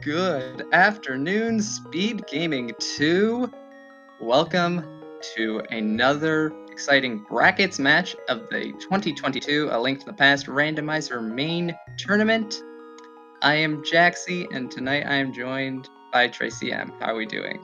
Good afternoon, Speed Gaming 2. Welcome to another exciting brackets match of the 2022 A Link to the Past Randomizer main tournament. I am Jaxie, and tonight I am joined by Tracy M. How are we doing?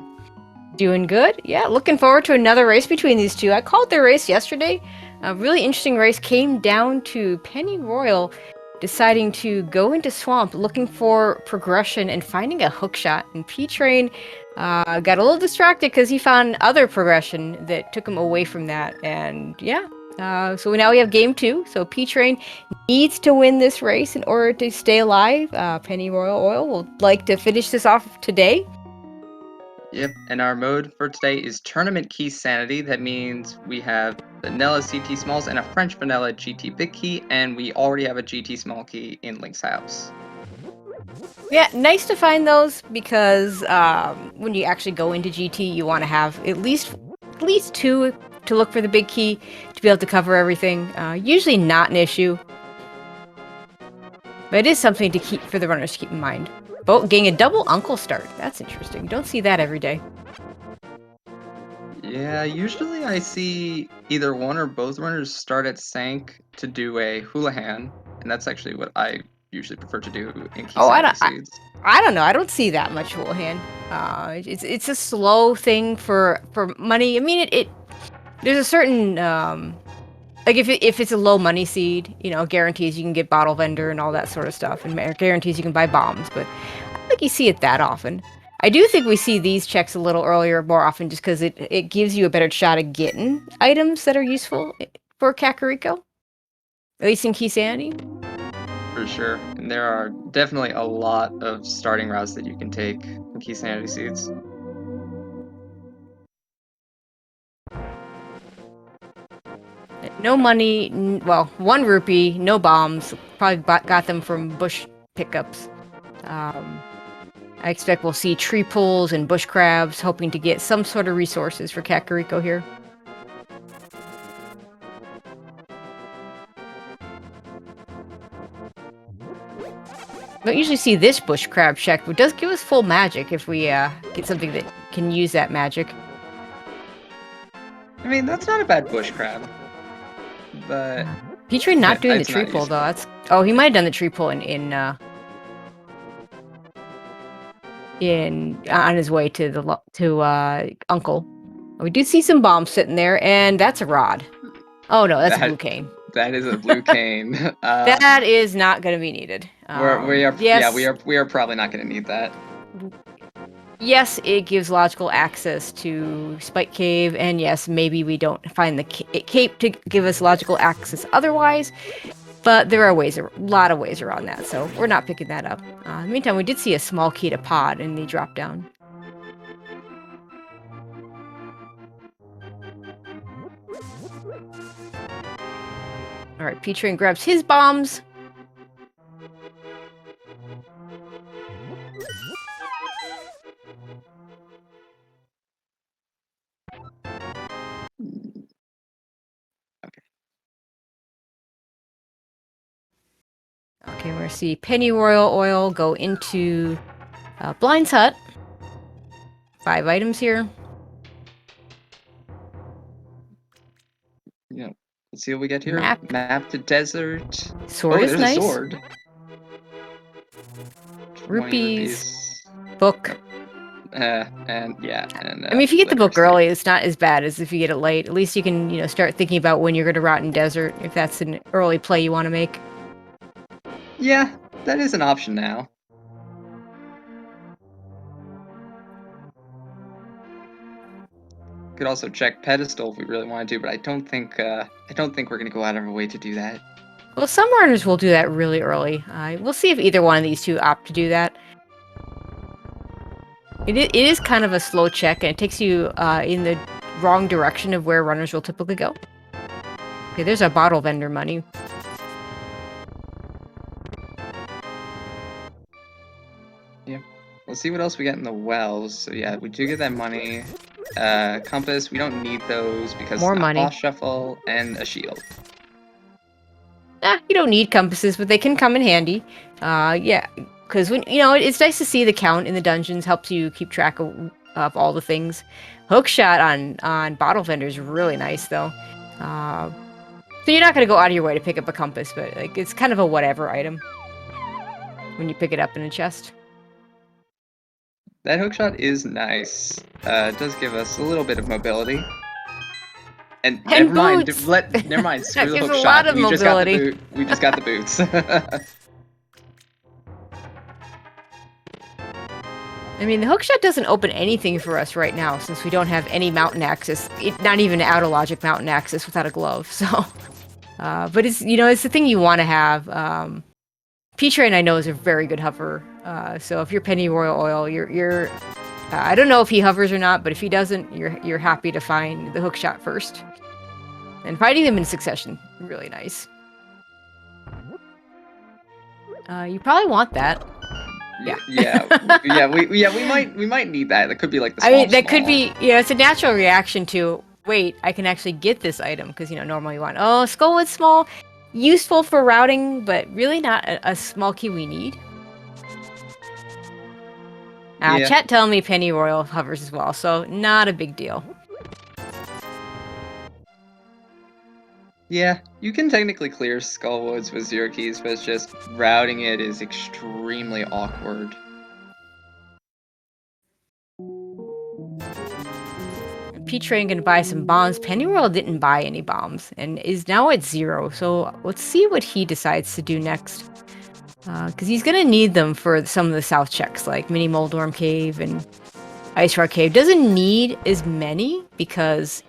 Doing good. Yeah, looking forward to another race between these two. I called their race yesterday. A really interesting race came down to Penny Royal deciding to go into Swamp looking for progression and finding a hookshot. And P-Train got a little distracted because he found other progression that took him away from that. And yeah, so now we have game 2. So P-Train needs to win this race in order to stay alive. Penny Royal Oil would like to finish this off today. Yep, and our mode for today is Tournament Key Sanity. That means we have vanilla CT Smalls and a French vanilla GT Big Key, and we already have a GT Small Key in Link's house. Yeah, nice to find those because when you actually go into GT, you want to have at least two to look for the big key to be able to cover everything. Usually not an issue, but it is something to keep for the runners to keep in mind. Both getting a double uncle start. That's interesting. You don't see that every day. Yeah, usually I see either one or both runners start at Sank to do a Houlihan, and that's actually what I usually prefer to do in Key Sanity Seeds. I don't know. I don't see that much Houlihan. It's a slow thing for money. I mean, there's a certain like if it's a low money seed, you know, guarantees you can get bottle vendor and all that sort of stuff, and guarantees you can buy bombs. But I don't think you see it that often. I do think we see these checks a little earlier more often just because it gives you a better shot at getting items that are useful for Kakariko. At least in Key Sanity. For sure. And there are definitely a lot of starting routes that you can take in Key Sanity Seeds. No money, well, 1 rupee, no bombs. Probably got them from bush pickups. I expect we'll see tree pulls and bush crabs, hoping to get some sort of resources for Kakariko here. Don't usually see this bush crab check, but it does give us full magic if we get something that can use that magic. I mean, that's not a bad bush crab. But P-Train not doing the tree pull though. Oh, he might have done the tree pull in on his way to Uncle. We do see some bombs sitting there, and that's a rod. Oh no, that's a blue cane. That is a blue cane. That is not going to be needed. We are probably not going to need that. Yes, it gives logical access to Spike Cave, and yes, maybe we don't find the cape to give us logical access otherwise, but there are a lot of ways around that, so we're not picking that up. In the meantime, we did see a small key to pod in the drop down. Alright, P-Train grabs his bombs. Okay, we're gonna see Penny Royal Oil go into Blind's Hut. 5 items here. Yeah, let's see what we get here. Map to desert. Sword is nice. A sword. Rupees. Book. And yeah. And, I mean, if you get the book early, it's not as bad as if you get it late. At least you can, you know, start thinking about when you're going to route in desert, if that's an early play you want to make. Yeah, that is an option now. Could also check pedestal if we really want to, but I don't think we're going to go out of our way to do that. Well, some runners will do that really early. We'll see if either one of these two opt to do that. It is kind of a slow check, and it takes you in the wrong direction of where runners will typically go. Okay, there's a bottle vendor money. Yeah, we'll see what else we get in the wells. So yeah, we do get that money. Compass, we don't need those because more money. Boss shuffle and a shield. You don't need compasses, but they can come in handy. Yeah, because when it's nice to see the count in the dungeons. Helps you keep track of all the things. Hookshot on bottle vendors is really nice though. So you're not gonna go out of your way to pick up a compass, but like it's kind of a whatever item when you pick it up in a chest. That hookshot is nice. It does give us a little bit of mobility. And never mind. Never mind. Screw the gives hookshot. a lot of We just got the mobility. boot. We just got the boots. I mean, the hookshot doesn't open anything for us right now since we don't have any mountain access. Not even out of logic mountain access without a glove. So, but it's it's the thing you want to have. P-Train I know is a very good hover. So if you're Pennyroyal Oil, you're I don't know if he hovers or not, but if he doesn't, you're happy to find the hookshot first. And finding them in succession, really nice. You probably want that. Yeah. We might need that. That could be like the. I mean, that could be. It's a natural reaction to wait. I can actually get this item because normally you want Skullwood small, useful for routing, but really not a small key we need. Chat telling me Pennyroyal hovers as well, so not a big deal. Yeah, you can technically clear Skullwoods with 0 keys, but it's just routing it is extremely awkward. P-Train gonna buy some bombs. Pennyroyal didn't buy any bombs and is now at 0, so let's see what he decides to do next. Because he's gonna need them for some of the south checks, like Mini Moldorm Cave and Ice Rock Cave. Doesn't need as many because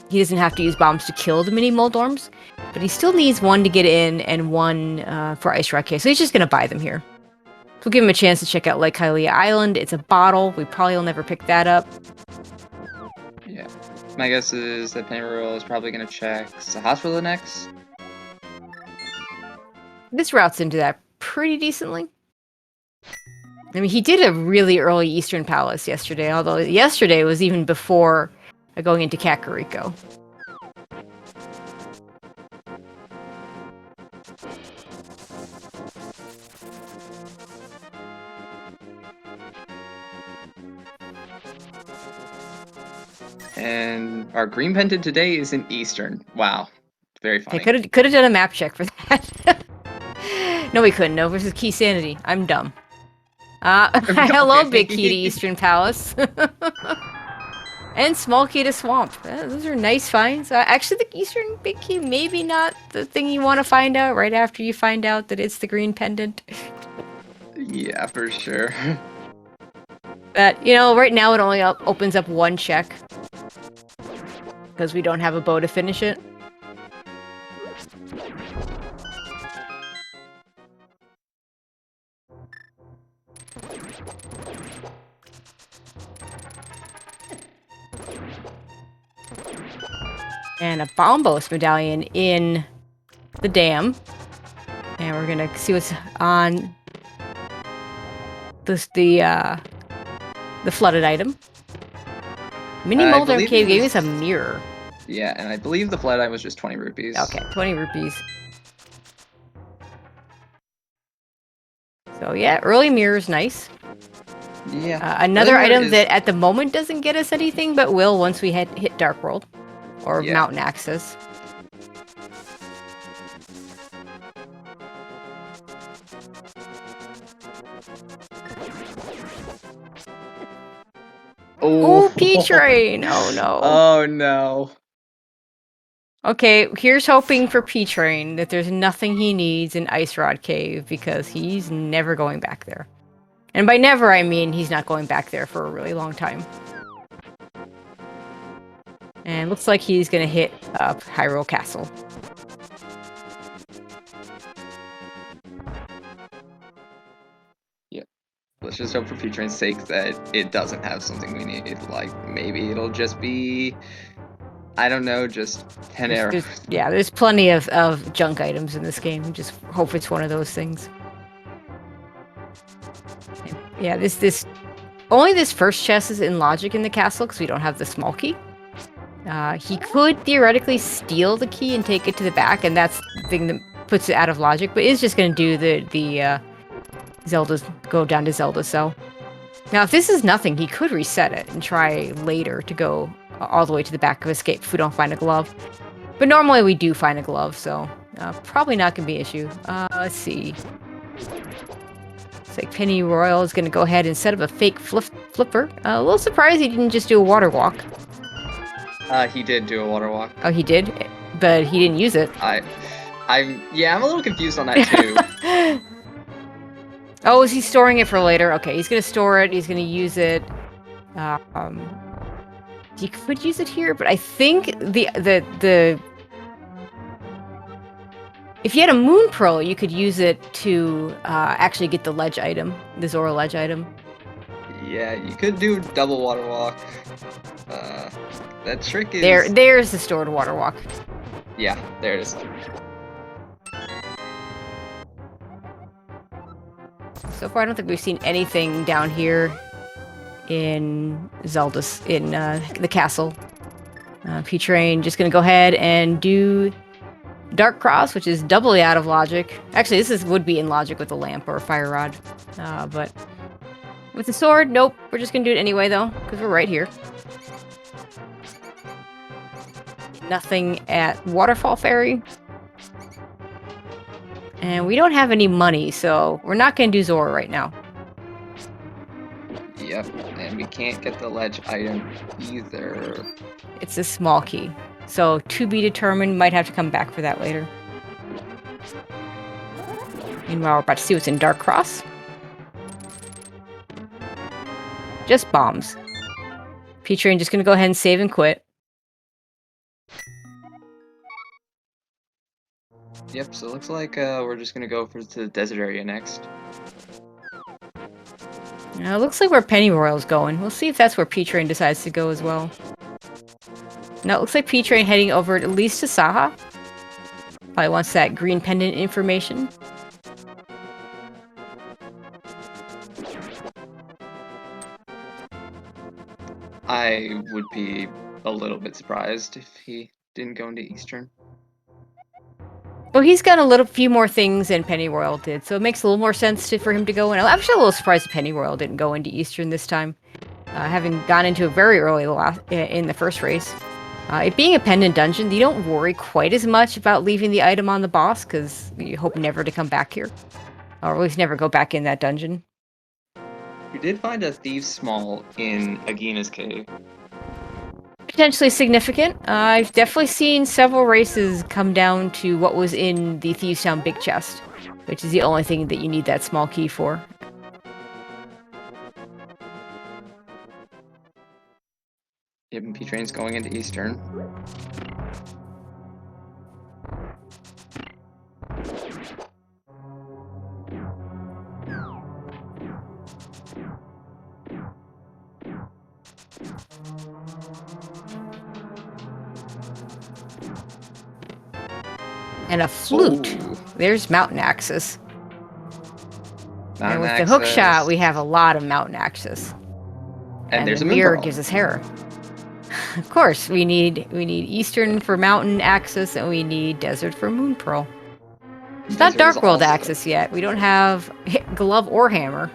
he doesn't have to use bombs to kill the Mini Moldorms, but he still needs one to get in and one for Ice Rock Cave. So he's just gonna buy them here. So we'll give him a chance to check out Lake Hylia Island. It's a bottle. We probably will never pick that up. Yeah. My guess is that Pennyroyal is probably gonna check Sahasrahla next. This routes into that pretty decently. I mean, he did a really early Eastern Palace yesterday, although yesterday was even before going into Kakariko. And our green pendant today is in Eastern. Wow. Very funny. Could have done a map check for that. No, we couldn't. No, versus Key Sanity. I'm dumb. Hello, big key to Eastern Palace. And small key to Swamp. Those are nice finds. Actually, the Eastern big key, maybe not the thing you want to find out right after you find out that it's the green pendant. Yeah, for sure. But, right now it only opens up one check. Because we don't have a bow to finish it. And a Bombos medallion in the dam. And we're gonna see what's on the flooded item. Mini Moldorm Cave gave us a mirror. Yeah, and I believe the flood item was just 20 rupees. Okay, 20 rupees. So yeah, early mirror is nice. Yeah. Another item that at the moment doesn't get us anything, but will once we hit Dark World. Or mountain access. Oh, P-Train! Oh no. Oh no. Okay, here's hoping for P-Train that there's nothing he needs in Ice Rod Cave because he's never going back there. And by never, I mean he's not going back there for a really long time. And looks like he's gonna hit up Hyrule Castle. Yep. Let's just hope for P-Train's sake that it doesn't have something we need. Like, maybe it'll just be, I don't know, just 10 arrows. There's plenty of junk items in this game. Just hope it's one of those things. Yeah, only this first chest is in logic in the castle because we don't have the small key. He could theoretically steal the key and take it to the back, and that's the thing that puts it out of logic, but is just going to do the Zelda's go down to Zelda cell. Now, if this is nothing, he could reset it and try later to go all the way to the back of Escape if we don't find a glove. But normally we do find a glove, so probably not going to be an issue. Let's see. It's like Penny Royal is going to go ahead and set up a fake flipper. A little surprised he didn't just do a water walk. He did do a water walk. Oh, he did? But he didn't use it. I'm a little confused on that too. Oh, is he storing it for later? Okay, he's gonna store it. He's gonna use it. You could use it here, but I think the if you had a Moon Pearl, you could use it to actually get the ledge item, the Zora ledge item. Yeah, you could do double water walk. That trick is There's the stored water walk. Yeah, there it is. So far, I don't think we've seen anything down here in Zelda's, in the castle. P-Train just gonna go ahead and do Dark Cross, which is doubly out of logic. Actually, this would be in logic with a lamp or a fire rod. But with the sword, nope. We're just gonna do it anyway, though, because we're right here. Nothing at Waterfall Ferry. And we don't have any money, so we're not going to do Zora right now. Yep, and we can't get the ledge item either. It's a small key. So, to be determined, might have to come back for that later. Meanwhile, we're about to see what's in Dark Cross. Just bombs. P-Train just going to go ahead and save and quit. Yep, so it looks like we're just gonna go to the desert area next. Now, it looks like where Penny Royal's going. We'll see if that's where P-Train decides to go as well. Now, it looks like P-Train heading over at least to Saha. Probably wants that green pendant information. I would be a little bit surprised if he didn't go into Eastern. Well, he's got a few more things than Penny Royal did, so it makes a little more sense for him to go in. I'm actually a little surprised that Penny Royal didn't go into Eastern this time, having gone into it very early in the first race. It being a pendant dungeon, you don't worry quite as much about leaving the item on the boss, because you hope never to come back here. Or at least never go back in that dungeon. We did find a Thieves Small in Agina's cave. Potentially significant. I've definitely seen several races come down to what was in the Thieves Town big chest, which is the only thing that you need that small key for. Yep, and P-Train's going into Eastern. And a flute. Ooh. There's mountain axes. And with Access. the hook shot, we have a lot of mountain axes. And there's the a moon mirror pearl. gives us hair. Of course, we need Eastern for mountain axis, and we need desert for moon pearl. It's not Desert Dark is World also- axis yet. We don't have glove or hammer.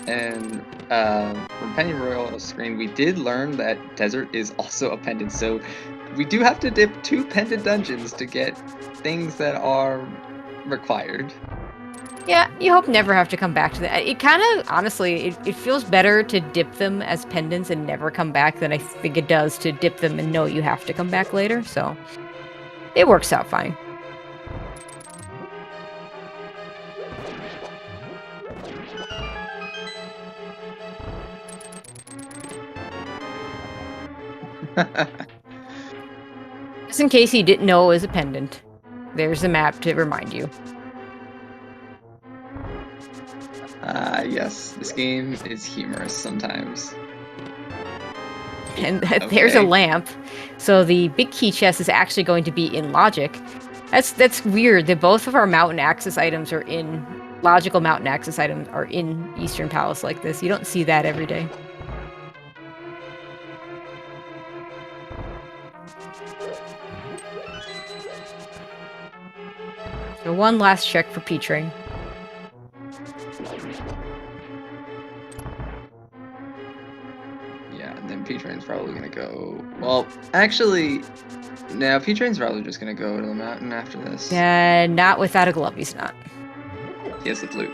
And from Penny Royal's screen, we did learn that desert is also a pendant, so we do have to dip 2 pendant dungeons to get things that are required. Yeah, you hope never have to come back to that. It kind of, honestly, it feels better to dip them as pendants and never come back than I think it does to dip them and know you have to come back later, so it works out fine. Just in case you didn't know it was a pendant, there's a map to remind you. Yes, this game is humorous sometimes. And there's a Okay. lamp, so the big key chest is actually going to be in logic. That's weird that both of our mountain axis items are in logical mountain axis items are in Eastern Palace like this. You don't see that every day. So one last check for P-Train. Yeah, and then P-Train's probably gonna go... Well, actually, no, P-Train's probably just gonna go to the mountain after this. Not without a glove, he's not. He has the flute.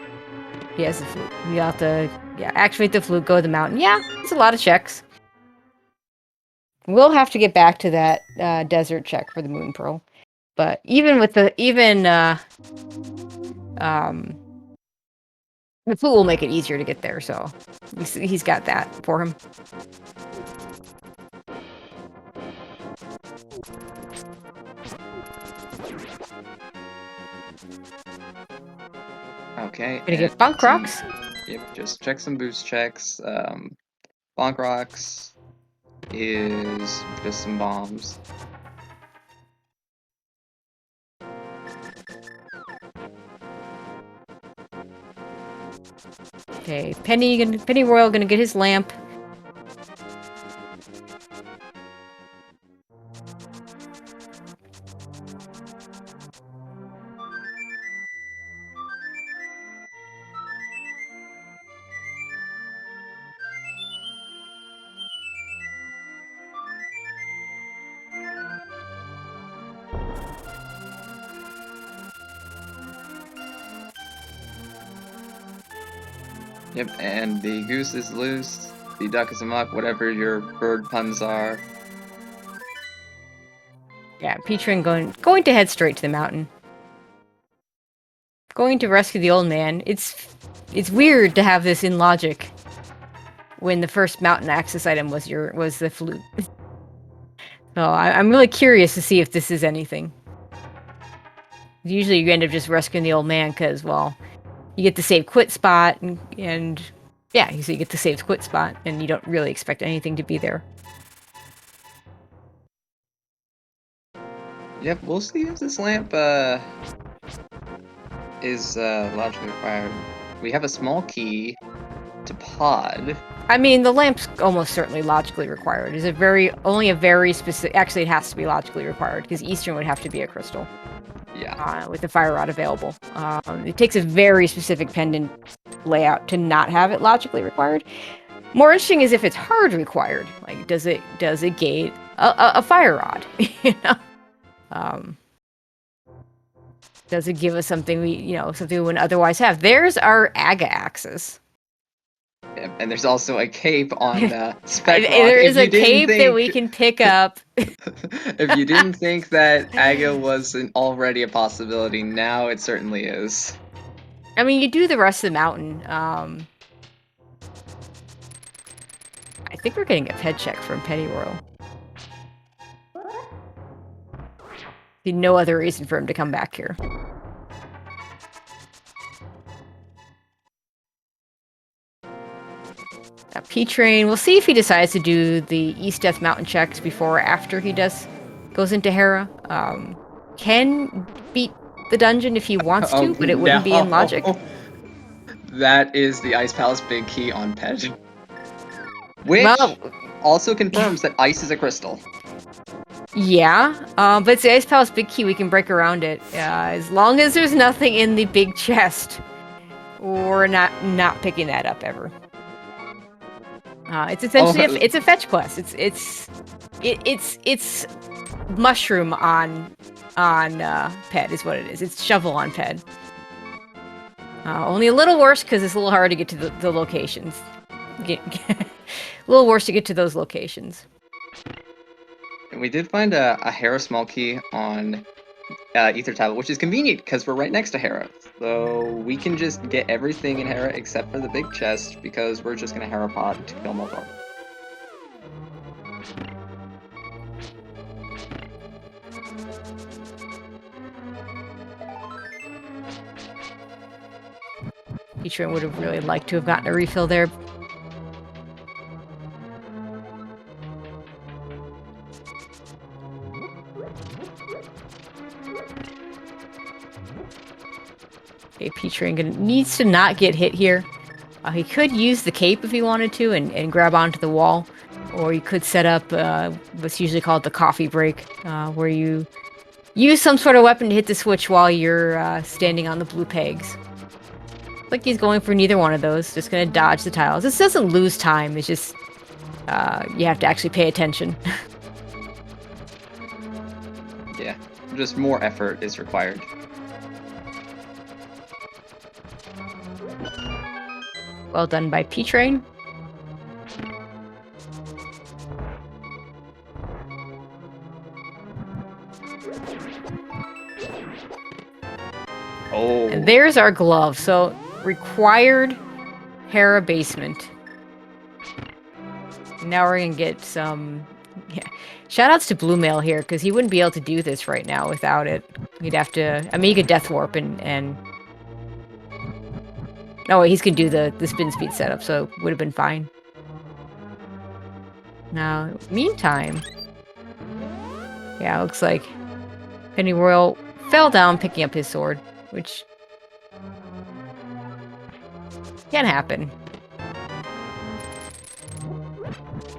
He has the flute. You have to, activate the flute, go to the mountain. Yeah, it's a lot of checks. We'll have to get back to that desert check for the moon pearl. But even with the flute will make it easier to get there, so he's got that for him. Okay. Gonna get bunk rocks. Yep, just check some boost checks. Bonk rocks is just some bombs. Okay, Penny Royal gonna get his lamp. Yep, and the goose is loose, the duck is amok, whatever your bird puns are. Yeah, P-Train going to head straight to the mountain. Going to rescue the old man. It's weird to have this in logic when the first mountain access item was the flute. So I'm really curious to see if this is anything. Usually you end up just rescuing the old man because, well, you get the save quit spot and yeah, so you get the save quit spot and you don't really expect anything to be there. Yep, we'll see if this lamp is logically required. We have a small key to pod. I mean, the lamp's almost certainly logically required. It's only a very specific. Actually, it has to be logically required because Eastern would have to be a crystal. Yeah. With the fire rod available. It takes a very specific pendant layout to not have it logically required. More interesting is if it's hard required. Like, does it gate a fire rod? You know. Does it give us something we wouldn't otherwise have? There's our Aga axis. And there's also a cape on Spec Rock. There is a cape that we can pick up. If you didn't think that Aga wasn't already a possibility, now it certainly is. I mean, you do the rest of the mountain. I think we're getting a ped check from Penny Royal. No other reason for him to come back here. P-Train, we'll see if he decides to do the East Death Mountain checks before or after he goes into Hera. Can beat the dungeon if he wants to, but it wouldn't be in logic. That is the Ice Palace Big Key on Ped. Which also confirms that ice is a crystal. Yeah, but it's the Ice Palace Big Key, we can break around it. As long as there's nothing in the big chest, we're not picking that up ever. It's essentially it's a fetch quest. It's mushroom on Ped is what it is. It's shovel on Ped. Only a little worse because it's a little hard to get to the locations. A little worse to get to those locations. And we did find a Hera small key on Ether Tablet, which is convenient because we're right next to Hera. So we can just get everything in Hera except for the big chest because we're just going to Hera pod to kill Mobile. P-Train would have really liked to have gotten a refill there. Okay, P-Train needs to not get hit here. He could use the cape if he wanted to and grab onto the wall. Or you could set up what's usually called the coffee break, where you use some sort of weapon to hit the switch while you're standing on the blue pegs. Like he's going for neither one of those. Just gonna dodge the tiles. This doesn't lose time. It's just you have to actually pay attention. Yeah, just more effort is required. Well done by P-Train. Oh. And there's our glove. So, required Hera basement. Now we're gonna get some... Yeah. Shoutouts to Blue Mail here, because he wouldn't be able to do this right now without it. He'd have to... I mean, he could Death Warp and... Oh, he's gonna do the spin speed setup, so it would have been fine. Now, meantime... Yeah, looks like Pennyroyal fell down picking up his sword, which can happen.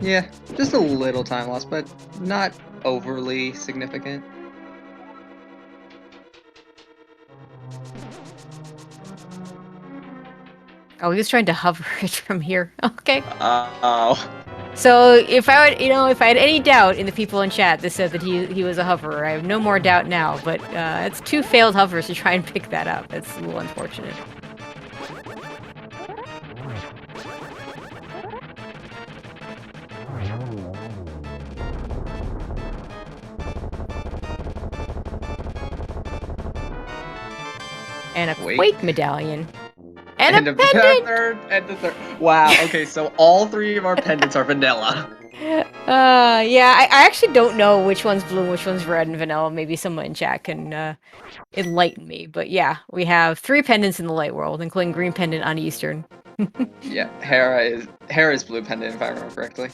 Yeah, just a little time loss, but not overly significant. Oh, he was trying to hover it from here. Okay. Oh. So if I would, if I had any doubt in the people in chat that said that he was a hoverer, I have no more doubt now. But it's 2 failed hovers to try and pick that up. That's a little unfortunate. And a Quake medallion. And a pendant! And the third. Wow, okay, so all 3 of our pendants are vanilla. Yeah, I actually don't know which one's blue and which one's red and vanilla. Maybe someone in chat can enlighten me. But yeah, we have 3 pendants in the light world, including green pendant on Eastern. Yeah, Hera's blue pendant, if I remember correctly.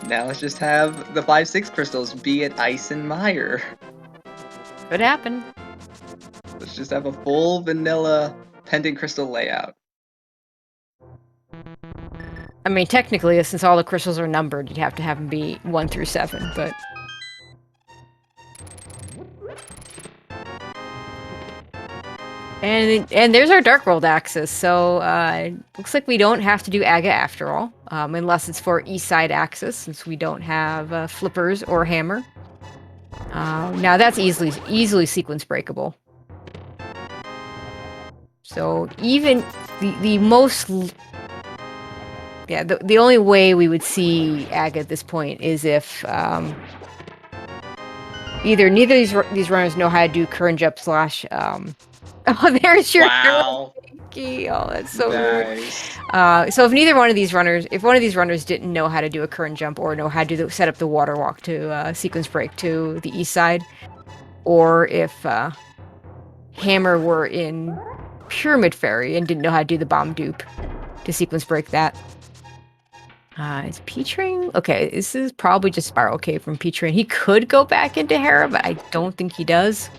Now let's just have the 5-6 crystals be at Ice and Mire. Could happen. Let's just have a full vanilla pendant crystal layout. I mean, technically, since all the crystals are numbered, you'd have to have them be 1 through 7, but... And there's our Dark World axis, so looks like we don't have to do Aga after all, unless it's for East Side axis, since we don't have flippers or hammer. Now that's easily sequence breakable. So even the most... Yeah, the only way we would see Aga at this point is if either neither of these runners know how to do current jump slash... Oh, there's your wow. Key. Oh, that's so nice. weird. So if one of these runners didn't know how to do a current jump or know how to set up the water walk to sequence break to the east side, or if Hammer were in Pyramid Fairy and didn't know how to do the bomb dupe to sequence break that. Is P-Train? Okay, this is probably just Spiral Cave from P-Train. He could go back into Hera, but I don't think he does.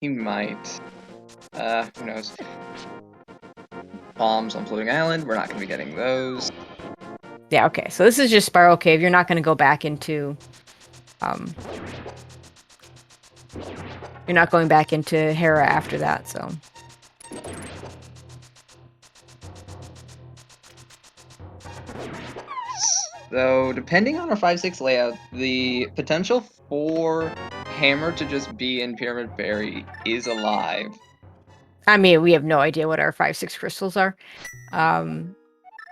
He might. Who knows? Bombs on Floating Island, we're not going to be getting those. Yeah, okay, so this is just Spiral Cave. You're not going to go back into... You're not going back into Hera after that, so... So, depending on our 5-6 layout, the potential for Hammer to just be in Pyramid Fairy is alive. I mean, we have no idea what our 5-6 crystals are.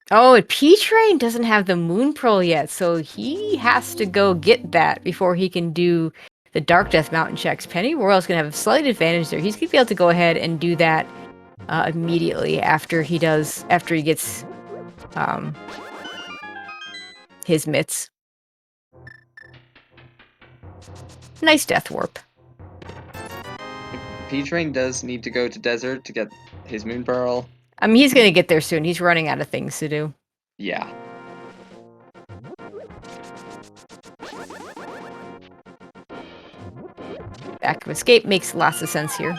Oh, P-Train doesn't have the Moon Pearl yet, so he has to go get that before he can do the Dark Death Mountain checks. Pennyroyal's gonna have a slight advantage there. He's gonna be able to go ahead and do that immediately after he gets his mitts. Nice Death Warp. P-Train does need to go to Desert to get his Moon Pearl. I mean, he's gonna get there soon. He's running out of things to do. Yeah. Back of Escape makes lots of sense here.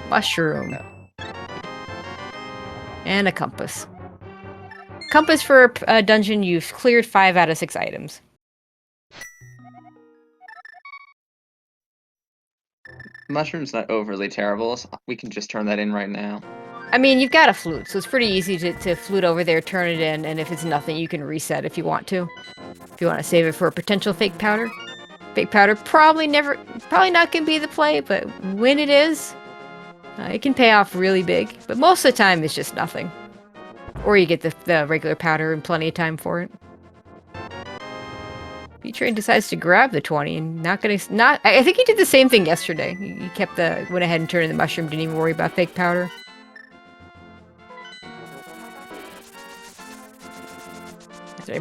Mushroom. And a compass. Compass for a dungeon, you've cleared 5 out of 6 items. Mushroom's not overly terrible, so we can just turn that in right now. I mean, you've got a flute, so it's pretty easy to flute over there, turn it in, and if it's nothing, you can reset if you want to. If you want to save it for a potential fake powder. Fake powder probably not gonna be the play, but when it is, it can pay off really big. But most of the time, it's just nothing. Or you get the regular powder and plenty of time for it. B-Train decides to grab the 20 and I think he did the same thing yesterday. He went ahead and turned in the mushroom, didn't even worry about fake powder.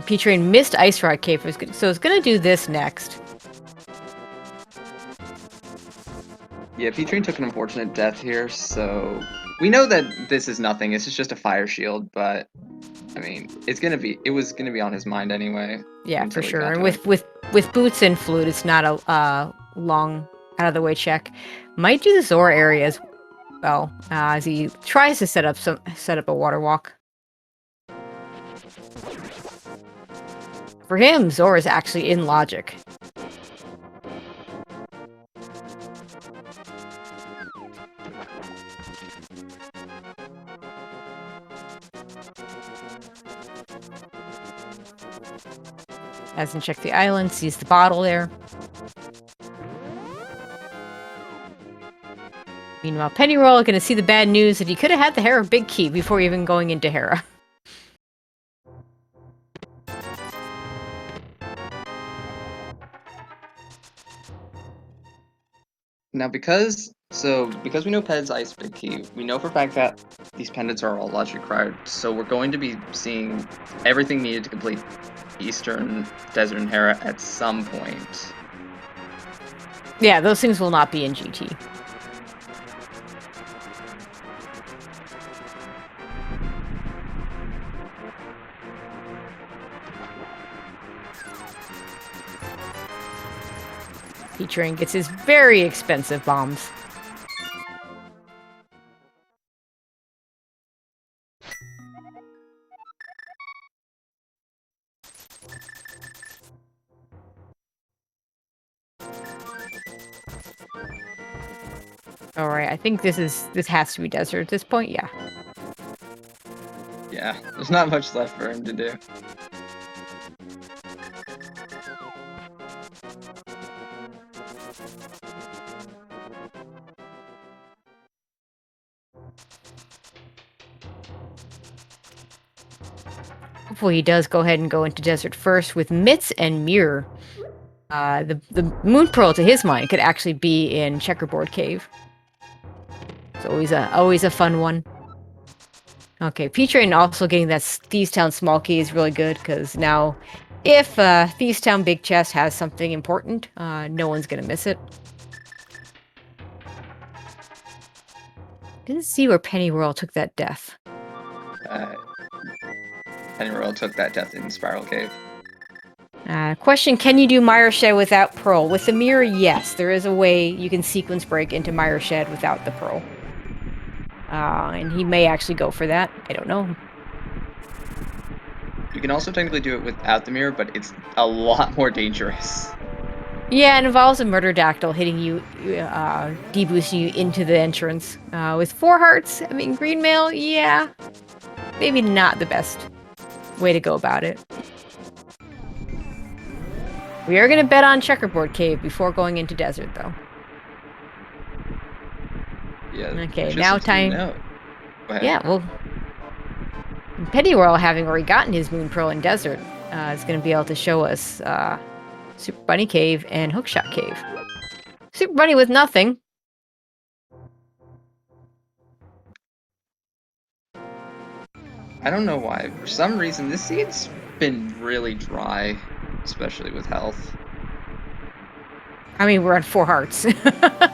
P-Train missed Ice Rock Cave, so it's gonna do this next. Yeah, P-Train took an unfortunate death here, so we know that this is nothing. This is just a fire shield, but I mean, it was gonna be on his mind anyway. Yeah, for sure. And with boots and flute, it's not a long out of the way check. Might do the Zora area as well as he tries to set up a water walk. For him, Zora is actually in logic. Hasn't checked the island, sees the bottle there. Meanwhile, Pennyroll is going to see the bad news that he could have had the Hera Big Key before even going into Hera. Now, because we know Ped's Ice Big Key, we know for a fact that these pendants are all logic required, so we're going to be seeing everything needed to complete Eastern Desert and Hera at some point. Yeah, those things will not be in GT. P-Train gets his very expensive bombs. Alright, I think this has to be desert at this point, yeah. Yeah, there's not much left for him to do. Hopefully he does go ahead and go into desert first with Mitts and Mirror. The Moon Pearl, to his mind, could actually be in Checkerboard Cave. It's always a fun one. Okay, P-Train also getting that Thieves Town small key is really good, because now, if Thieves Town Big Chest has something important, no one's gonna miss it. Didn't see where Pennyroyal took that death. Pennyroyal took that death in Spiral Cave. Question, can you do Mire Shed without Pearl? With the mirror, yes. There is a way you can sequence break into Mire Shed without the Pearl. And he may actually go for that. I don't know. You can also technically do it without the mirror, but it's a lot more dangerous. Yeah, it involves a murder dactyl hitting you, deboosting you into the entrance. With 4 hearts, I mean, green mail, yeah. Maybe not the best way to go about it. We are going to bet on Checkerboard Cave before going into desert, though. Yeah. Okay, now time. Yeah, well, Pennyroyal, having already gotten his Moon Pearl in desert, is going to be able to show us Super Bunny Cave and Hookshot Cave. Super Bunny with nothing. I don't know why. For some reason, this seed's been really dry, especially with health. I mean, we're on 4 hearts.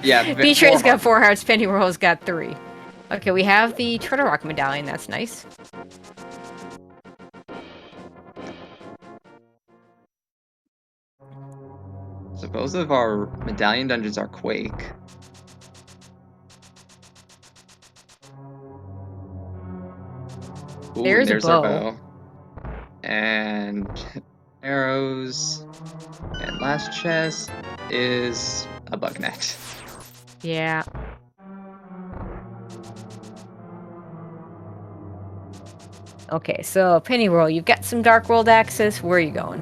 Yeah, B-Train's got 4 hearts, Pennyroyal's got 3. Okay, we have the Turtle Rock medallion, that's nice. So both of our medallion dungeons are Quake. Ooh, There's a there's our bow. bow. And arrows. And last chest is a bug net. Yeah. Okay, so Pennyroyal, you've got some Dark World access. Where are you going?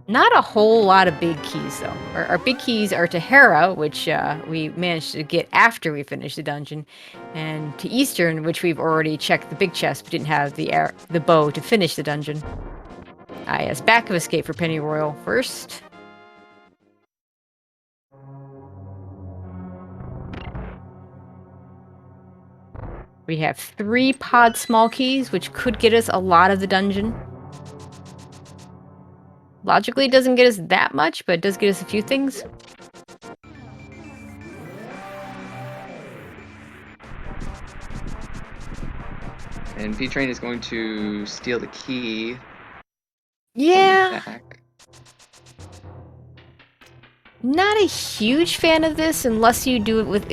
Not a whole lot of big keys, though. Our big keys are to Hera, which we managed to get after we finished the dungeon, and to Eastern, which we've already checked the big chest, but didn't have the bow to finish the dungeon. Yes, back of escape for Pennyroyal first. We have 3 pod small keys, which could get us a lot of the dungeon. Logically, it doesn't get us that much, but it does get us a few things. And P-Train is going to steal the key. Yeah. Back. Not a huge fan of this unless you do it with...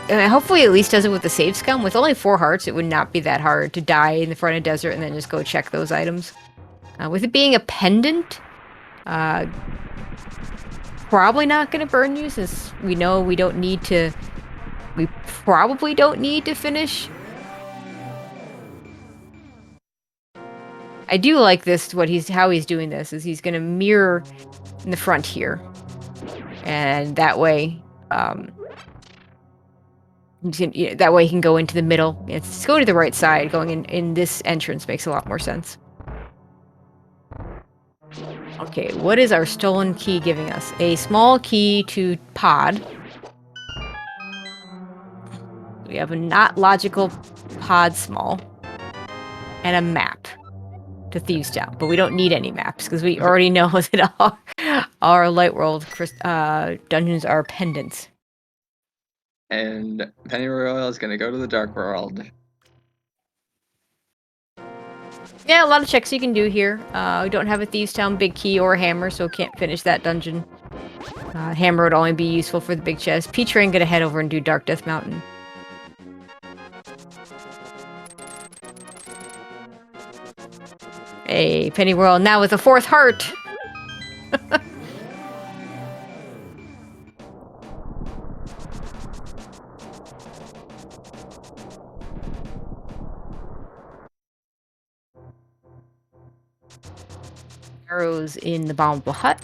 hopefully at least does it with the save scum. With only 4 hearts, it would not be that hard to die in the front of desert and then just go check those items. With it being a pendant, probably not going to burn you since we know we don't need to... We probably don't need to finish. I do like this, how he's doing this, is he's going to mirror in the front here. And that way, that way he can go into the middle. It's going to the right side. Going in this entrance makes a lot more sense. Okay, what is our stolen key giving us? A small key to pod. We have a not logical pod small. And a map to Thieves Town. But we don't need any maps, because we already know that our Light World dungeons are pendants. And Pennyroyal is going to go to the Dark World. Yeah, a lot of checks you can do here. We don't have a Thieves Town big key or a hammer, so can't finish that dungeon. Hammer would only be useful for the big chest. P-Train gonna head over and do Dark Death Mountain. Hey, Pennyroyal now with a 4th heart! Arrows in the Abominable Hut.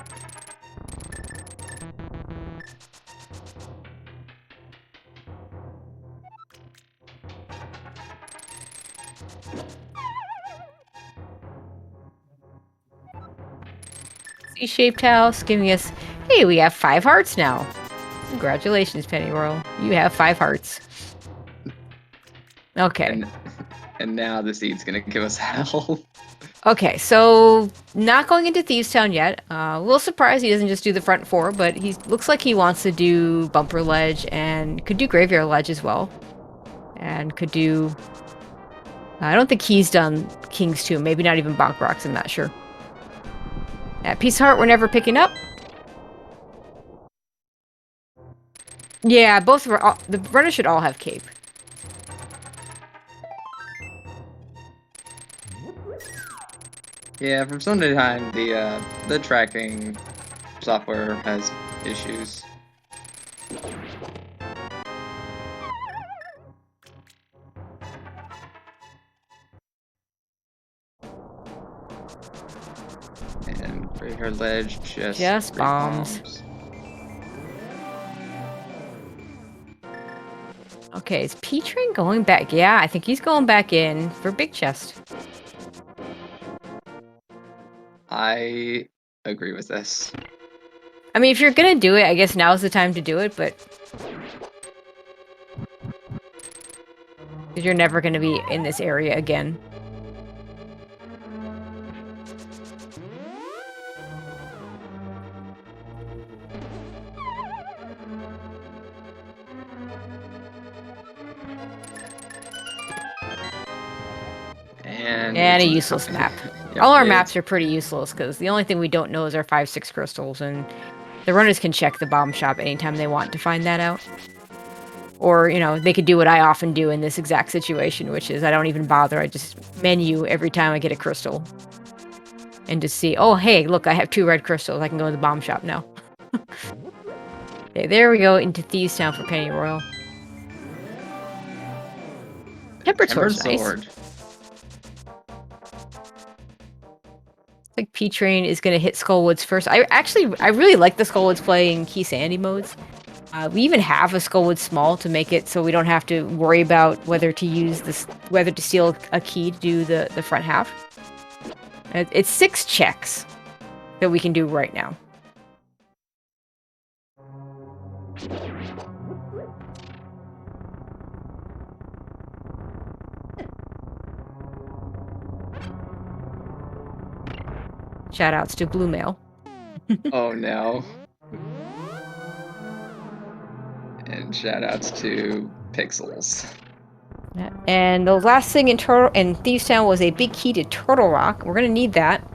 C-shaped house, giving us... Hey, we have 5 hearts now! Congratulations, Pennyroyal. You have 5 hearts. Okay. And now the seed's gonna give us hell. Okay, so not going into Thieves Town yet. A little surprised he doesn't just do the front 4, but he looks like he wants to do Bumper Ledge and could do Graveyard Ledge as well. And could do... I don't think he's done King's Tomb. Maybe not even Bonk Rocks, I'm not sure. Peace Heart we're never picking up. Yeah, both of the runners should all have Cape. Yeah, from time to time, the tracking software has issues. And Graveyard Ledge just bombs. Okay, is P-Train going back? Yeah, I think he's going back in for Big Chest. I agree with this. I mean, if you're gonna do it, I guess now's the time to do it, but... You're never gonna be in this area again. And a useless map. Yep, all our maps are pretty useless, because the only thing we don't know is our 5-6 crystals, and the runners can check the bomb shop anytime they want to find that out. Or, you know, they could do what I often do in this exact situation, which is I don't even bother. I just menu every time I get a crystal. And just see, oh, hey, look, I have 2 red crystals. I can go to the bomb shop now. Okay, there we go, into Thieves Town for Penny Royal. Tempered Sword's nice. Sword. Like P-Train is going to hit Skullwoods first. I really like the Skullwoods playing Key Sandy modes. We even have a Skullwood Small to make it so we don't have to worry about whether to steal a key to do the front half. It's 6 checks that we can do right now. Shoutouts to Blue Mail. Oh no. And shoutouts to Pixels. And the last thing in Thieves Town was a big key to Turtle Rock. We're gonna need that.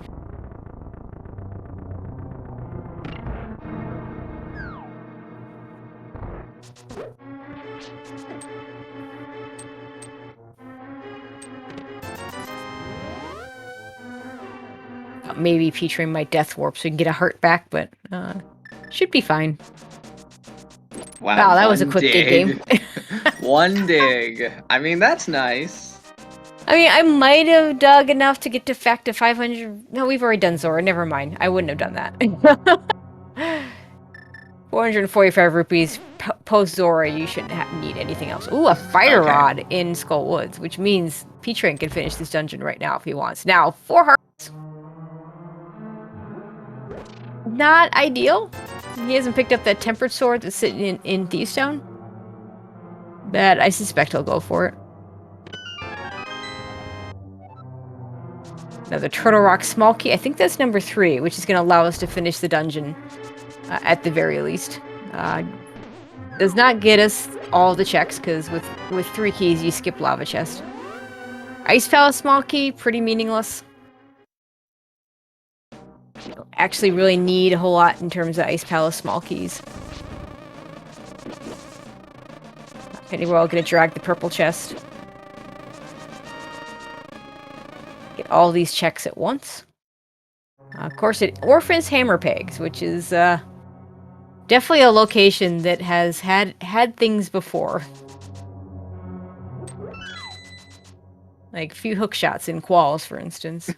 Maybe P-Train might death warp so we can get a heart back, but should be fine. Wow, that was a quick dig game. One dig. I mean, that's nice. I mean, I might have dug enough to get to 500. No, we've already done Zora. Never mind. I wouldn't have done that. 445 rupees post Zora. You shouldn't need anything else. Ooh, a fire rod in Skull Woods, which means P-Train can finish this dungeon right now if he wants. Now, 4 hearts. Not ideal. He hasn't picked up that tempered sword that's sitting in Thieves Town. But I suspect he'll go for it. Now the Turtle Rock Small Key, I think that's number 3, which is going to allow us to finish the dungeon at the very least. Does not get us all the checks, because with 3 keys you skip Lava Chest. Ice Palace Small Key, pretty meaningless. Don't actually really need a whole lot in terms of Ice Palace Small Keys. Okay, we're all going to drag the purple chest. Get all these checks at once. Of course, it orphans hammer pegs, which is definitely a location that has had things before. Like a few hook shots in Qualls, for instance.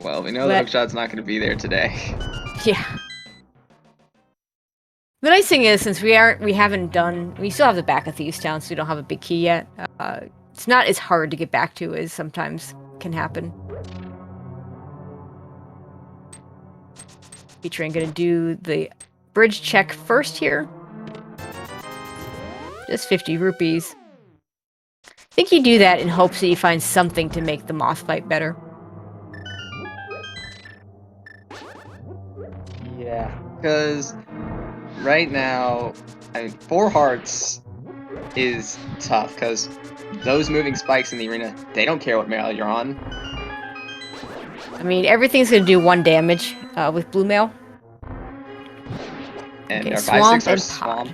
Well, we know the hookshot's not going to be there today. Yeah. The nice thing is, since we still have the back of Thieves Town, so we don't have a big key yet. It's not as hard to get back to as sometimes can happen. P-Train gonna do the bridge check first here. Just 50 rupees. I think you do that in hopes that you find something to make the moth fight better. Yeah, because right now, I mean, 4 hearts is tough, because those moving spikes in the arena, they don't care what mail you're on. I mean, everything's going to do 1 damage with blue mail. And okay, our 5/6 are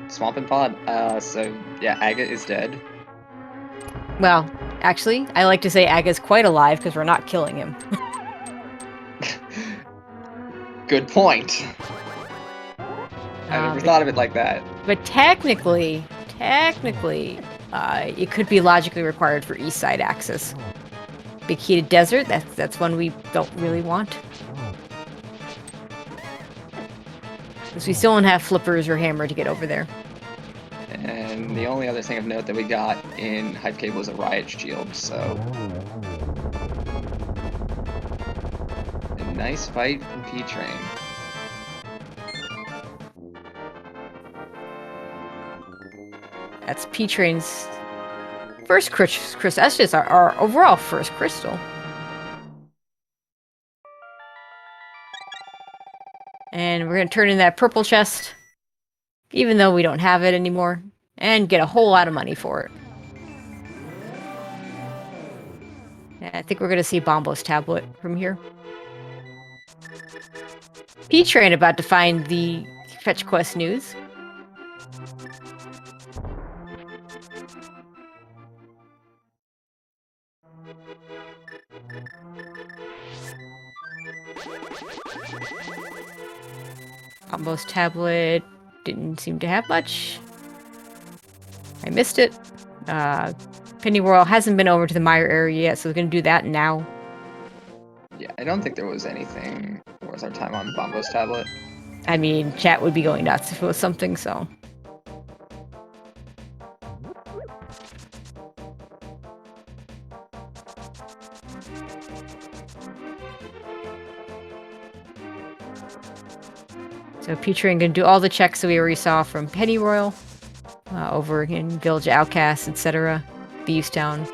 Swamp and Pod. So, yeah, Aga is dead. Well, actually, I like to say Aga's quite alive, because we're not killing him. Good point. I never thought of it like that. But technically, it could be logically required for East Side access. Big Heated Desert, that's one we don't really want. Because we still don't have flippers or hammer to get over there. And the only other thing of note that we got in Hype Cave was a Riot Shield, so... A nice fight from P-Train. That's P-Train's first crystal. That's just our overall first crystal. And we're going to turn in that purple chest, even though we don't have it anymore, and get a whole lot of money for it. And I think we're going to see Bombo's tablet from here. P-Train about to find the fetch quest news. Combo's tablet didn't seem to have much. I missed it. Pennyroyal hasn't been over to the Mire area yet, so we're going to do that now. Yeah, I don't think there was anything. What was our time on Bombo's tablet? I mean, chat would be going nuts if it was something, so... So Petrain gonna do all the checks that we already saw from Pennyroyal, over in Village Outcasts, etc. Thieves Town.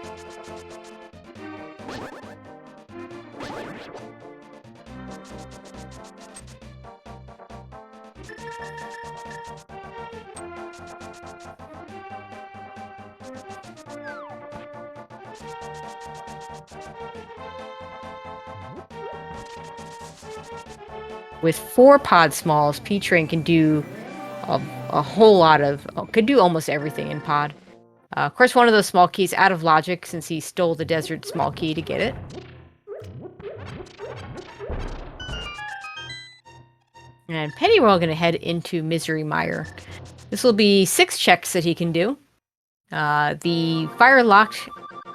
With 4 pod smalls, Petrain can do a whole lot of... could do almost everything in pod. Of course, one of those small keys out of logic since he stole the desert small key to get it. And Pennyroyal going to head into Misery Mire. This will be 6 checks that he can do. The fire locked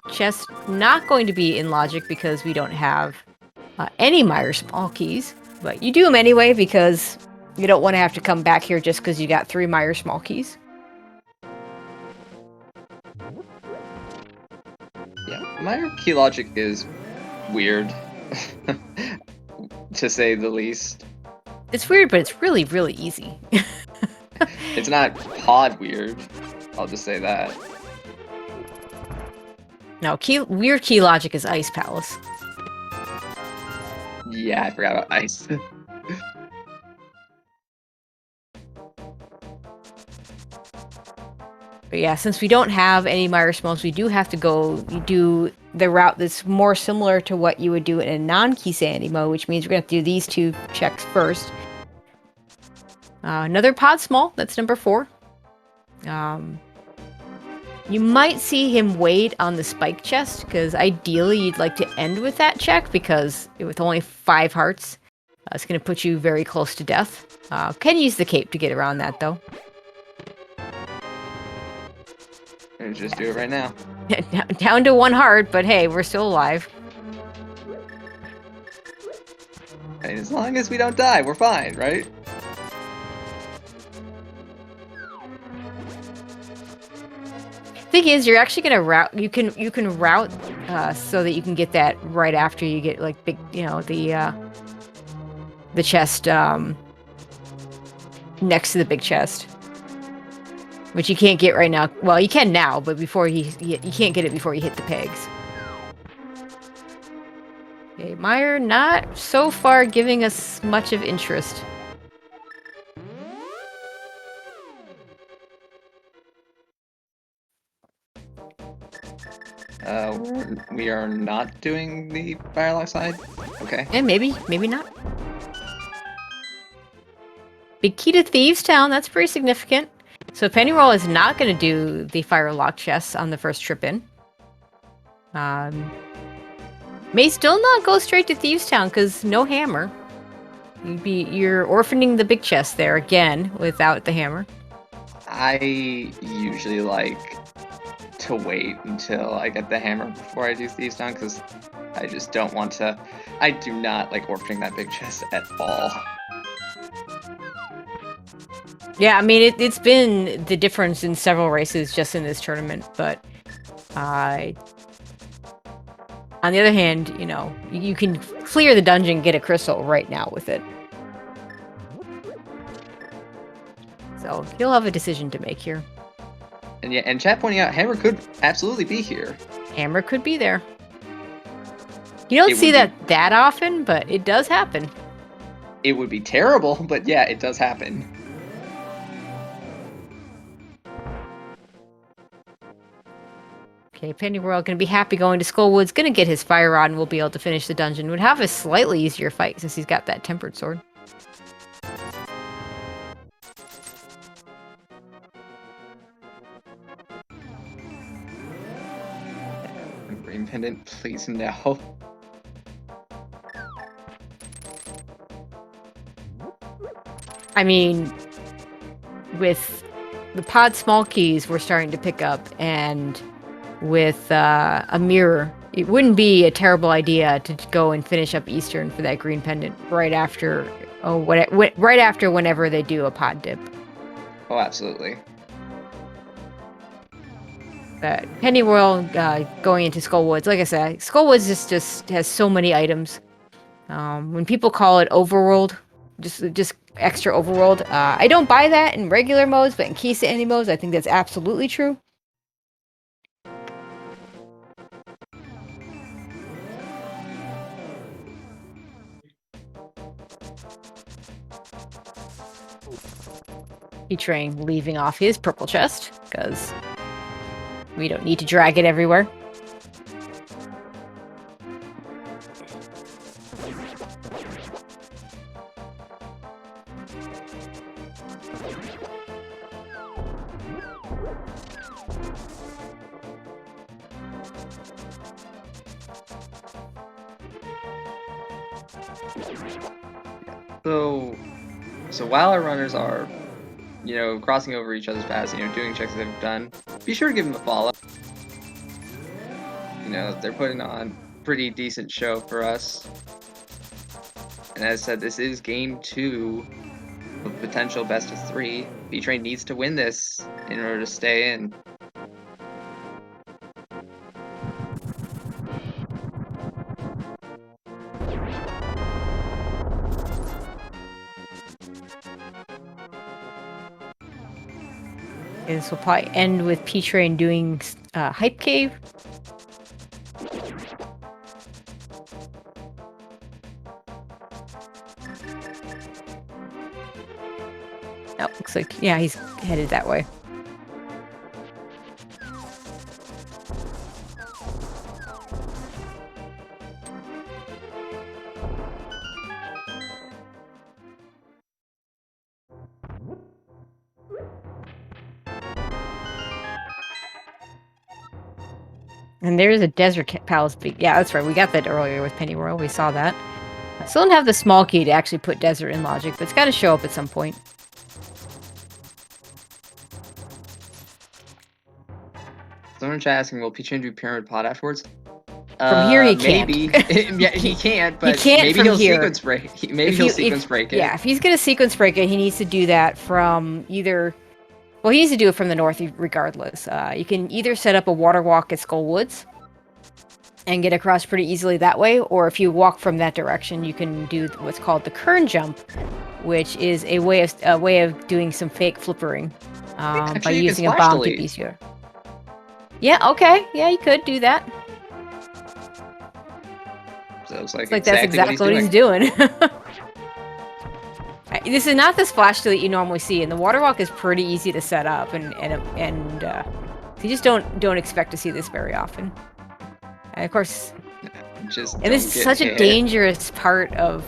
chest not going to be in logic because we don't have any Mire small keys. But you do them anyway because you don't want to have to come back here just because you got 3 Mire small keys. Yeah, Mire key logic is weird, to say the least. It's weird, but it's really, really easy. It's not pod weird, I'll just say that. No, weird key logic is Ice Palace. Yeah, I forgot about ice. But yeah, since we don't have any Mire smalls, we do have to do the route that's more similar to what you would do in a non-key sandy mode, which means we're going to have to do these 2 checks first. Another pod small, that's number 4. You might see him wait on the spike chest, because ideally you'd like to end with that check, because with only 5 hearts, it's going to put you very close to death. Can use the cape to get around that, though. Let's just do it right now. Down to 1 heart, but hey, we're still alive. And as long as we don't die, we're fine, right? Thing is, you're actually gonna route. You can route so that you can get that right after you get like big, the chest next to the big chest, which you can't get right now. Well, you can now, but before you can't get it before you hit the pegs. Okay, Mire not so far giving us much of interest. We are not doing the firelock side? Okay. And maybe not. Big key to Thieves Town, that's pretty significant. So Pennyroyal is not going to do the firelock chests on the first trip in. May still not go straight to Thieves Town, because no hammer. You're orphaning the big chest there again, without the hammer. I usually like to wait until I get the hammer before I do Thieves Town, because I just don't want to... I do not like orphaning that big chest at all. Yeah, I mean, it's been the difference in several races just in this tournament, but... on the other hand, you can clear the dungeon, get a crystal right now with it. So, you'll have a decision to make here. And yeah, and chat pointing out, hammer could absolutely be here. Hammer could be there. You don't see that often, but it does happen. It would be terrible, but yeah, it does happen. Okay, Pennyroyal gonna be happy going to Skullwood's, gonna get his fire rod and we'll be able to finish the dungeon. Would have a slightly easier fight since he's got that tempered sword. Pendant, please no. I mean, with the pod small keys we're starting to pick up, and with a mirror, it wouldn't be a terrible idea to go and finish up Eastern for that green pendant right after, right after whenever they do a pod dip. Oh, absolutely. Pennyroyal going into Skullwoods, like I said, Skullwoods just has so many items. When people call it overworld, just extra overworld, I don't buy that in regular modes, but in key standing modes, I think that's absolutely true. Train leaving off his purple chest, because we don't need to drag it everywhere. So while our runners are, you know, crossing over each other's paths, you know, doing checks that they've done, be sure to give them a follow. You know, they're putting on a pretty decent show for us. And as I said, this is game 2 of potential best of 3. B-Train needs to win this in order to stay in. This will probably end with P-Train doing Hype Cave. Oh, looks like, yeah, he's headed that way. And there's a Desert Palace. Yeah, that's right. We got that earlier with Pennyroyal. We saw that. I still don't have the small key to actually put Desert in logic, but it's got to show up at some point. Someone's asking, will P-Train do Pyramid Pod afterwards? From here he can't. Maybe. Yeah, he can't, but he can't maybe from he'll here. sequence break. Maybe he'll sequence break it. Yeah, if he's going to sequence break it, he needs to do that from either... Well, he needs to do it from the north regardless. You can either set up a water walk at Skull Woods and get across pretty easily that way, or if you walk from that direction, you can do what's called the Kern jump, which is a way of doing some fake flippering by using a bomb to beat you. Yeah, okay. Yeah, you could do that. So it's like that's exactly what he's doing. This is not the splash that you normally see, and the water walk is pretty easy to set up, and you just don't expect to see this very often. And of course, and this is such a dangerous part of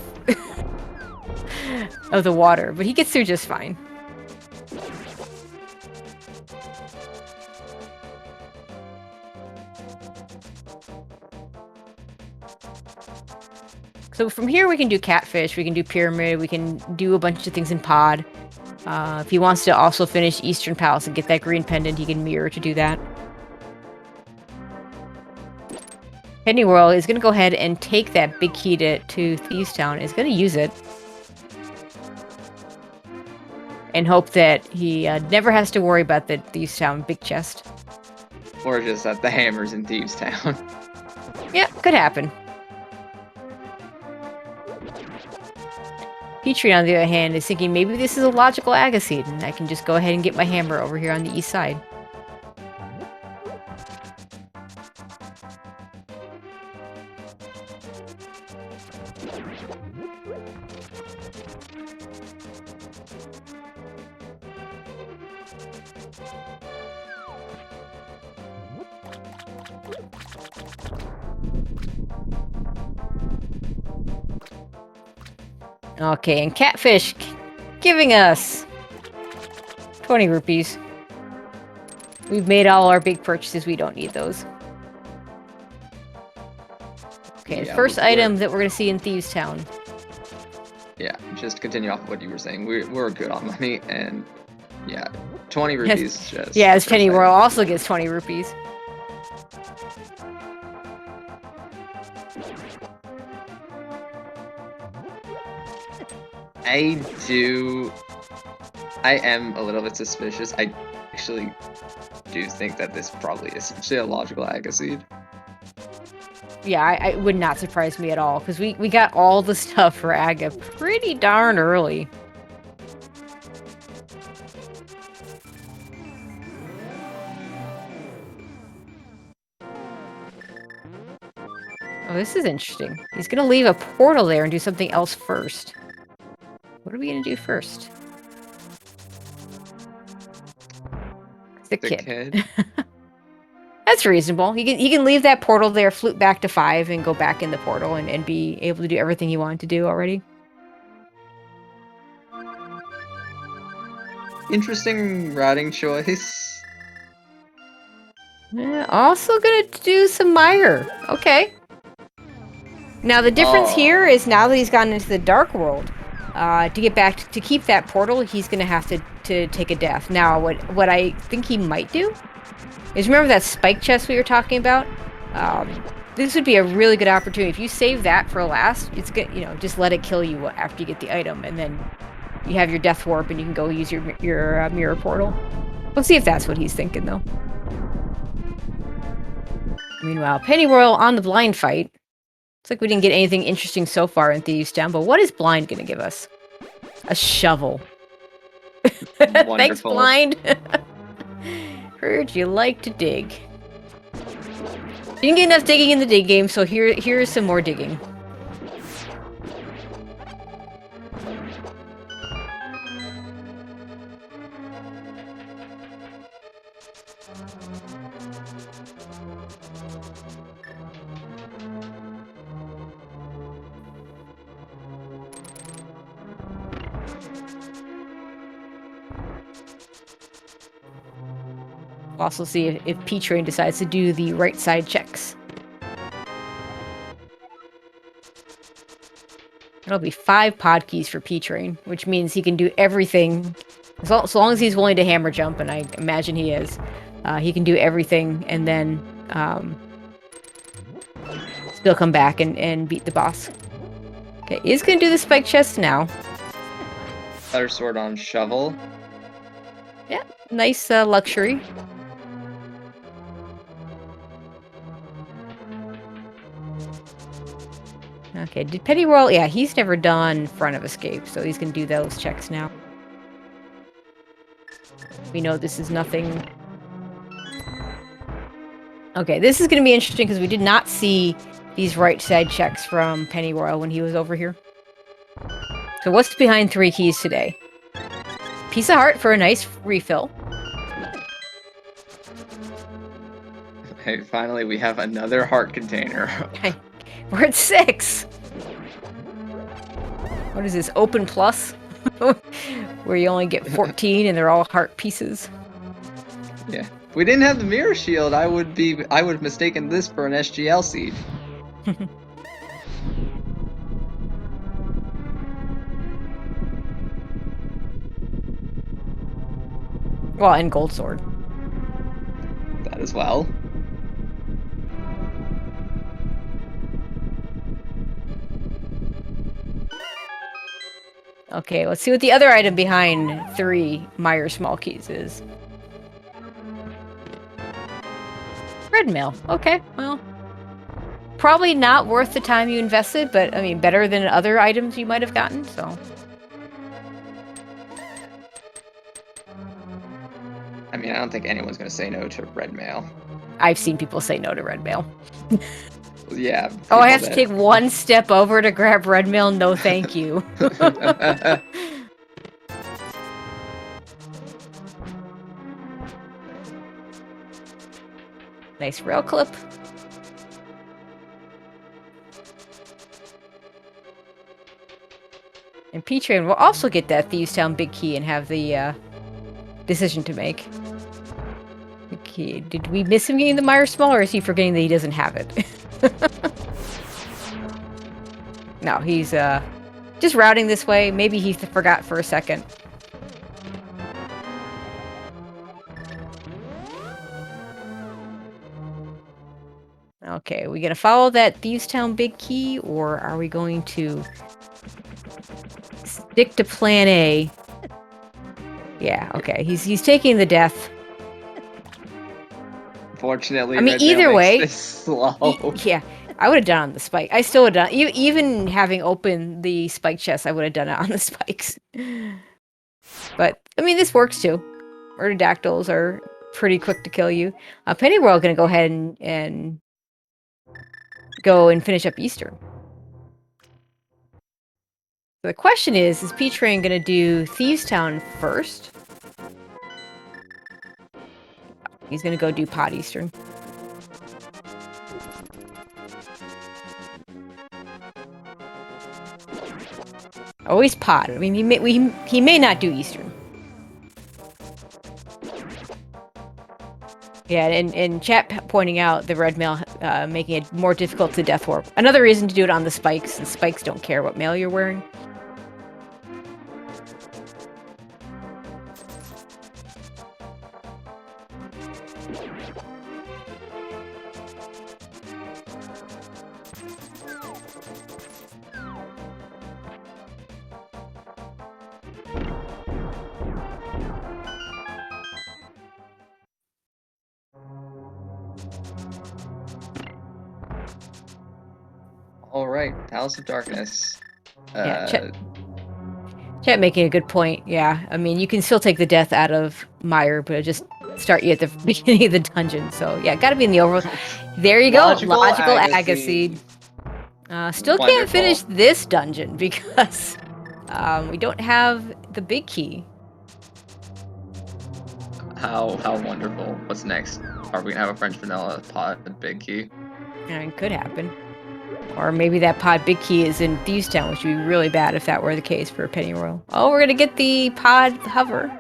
of the water, but he gets through just fine. So from here we can do Catfish, we can do Pyramid, we can do a bunch of things in Pod. If he wants to also finish Eastern Palace and get that green pendant, he can mirror to do that. Pennyroyal is going to go ahead and take that big key to Thieves Town, is going to use it. And hope that he never has to worry about the Thieves Town big chest. Or just that the hammer's in Thieves Town. Yeah, could happen. Petrie, on the other hand, is thinking maybe this is a logical Agassiz, and I can just go ahead and get my hammer over here on the east side. Okay, and Catfish giving us 20 rupees. We've made all our big purchases. We don't need those. Okay, the Yeah, first item that we're going to see in Thieves Town. Yeah, just continue off what you were saying. We're good on money, and yeah, 20 rupees. Just yeah, the as first Penny item. Royal also gets 20 rupees. I am a little bit suspicious. I actually do think that this probably is actually a logical Agaseed. Yeah, I would not surprise me at all, because we got all the stuff for Aga pretty darn early. Oh, this is interesting. He's gonna leave a portal there and do something else first. What are we gonna do first? The kid. That's reasonable. He can leave that portal there, flute back to 5, and go back in the portal and be able to do everything he wanted to do already. Interesting routing choice. Also gonna do some Mire. Okay. Now the difference here is now that he's gone into the Dark World, to get back to keep that portal, he's gonna have to take a death. Now, what I think he might do is, remember that spike chest we were talking about? This would be a really good opportunity. If you save that for last, it's good. You know, just let it kill you after you get the item, and then you have your death warp, and you can go use your mirror portal. We'll see if that's what he's thinking, though. Meanwhile, Penny Royal on the blind fight. Looks like we didn't get anything interesting so far in Thieves Town, but what is blind gonna give us? A shovel. Thanks, blind. Heard you like to dig. You didn't get enough digging in the dig game, so here's some more digging. We'll also see if P-Train decides to do the right side checks. It'll be 5 pod keys for P-Train, which means he can do everything. So long as he's willing to hammer jump, and I imagine he is, he can do everything and then still come back and beat the boss. Okay, he's going to do the spike chest now. Better sword on shovel. Yeah, nice luxury. Okay, did Penny Royal? Yeah, he's never done front of escape, so he's gonna do those checks now. We know this is nothing. Okay, this is gonna be interesting because we did not see these right side checks from Penny Royal when he was over here. So what's behind 3 keys today? Piece of heart for a nice refill. Hey, finally we have another heart container. We're at 6. What is this, open plus? Where you only get 14 and they're all heart pieces. Yeah. If we didn't have the mirror shield, I would have mistaken this for an SGL seed. Well, and gold sword. That as well. Okay, let's see what the other item behind 3 Mire small keys is. Red mail. Okay, well, probably not worth the time you invested, but I mean, better than other items you might have gotten, so. I mean, I don't think anyone's going to say no to red mail. I've seen people say no to red mail. Yeah. Oh, I have to take one step over to grab red mail? No, thank you. Nice rail clip. And P-Train will also get that Thieves Town big key and have the decision to make. Okay, did we miss him getting the Mire Small, or is he forgetting that he doesn't have it? No, he's just routing this way. Maybe he forgot for a second. Okay, are we gonna follow that Thieves Town big key, or are we going to stick to plan A? Yeah, okay. He's taking the death. Fortunately, I mean, red mail either makes way, this slow. yeah, I would have done it on the spike. I still would have done even having opened the spike chest. I would have done it on the spikes. But I mean, this works too. Murderdactyls are pretty quick to kill you. Pennyworld gonna go ahead and go and finish up Eastern. So the question is P-Train gonna do Thieves Town first? He's gonna go do Pod Eastern. Always Pod. I mean, he may not do Eastern. Yeah, and chat pointing out the red mail making it more difficult to death warp. Another reason to do it on the spikes. The spikes don't care what mail you're wearing. All right, Palace of Darkness. Yeah, chat making a good point. Yeah, I mean, you can still take the death out of Meyer, but it'll just start you at the beginning of the dungeon. So yeah, gotta be in the overworld. There you go, logical Agassiz. Still can't finish this dungeon because we don't have the big key. How wonderful. What's next? Are we gonna have a French vanilla pod big key? I mean, could happen. Or maybe that pod big key is in Thieves Town, which would be really bad if that were the case for Pennyroyal. Oh, we're gonna get the pod hover.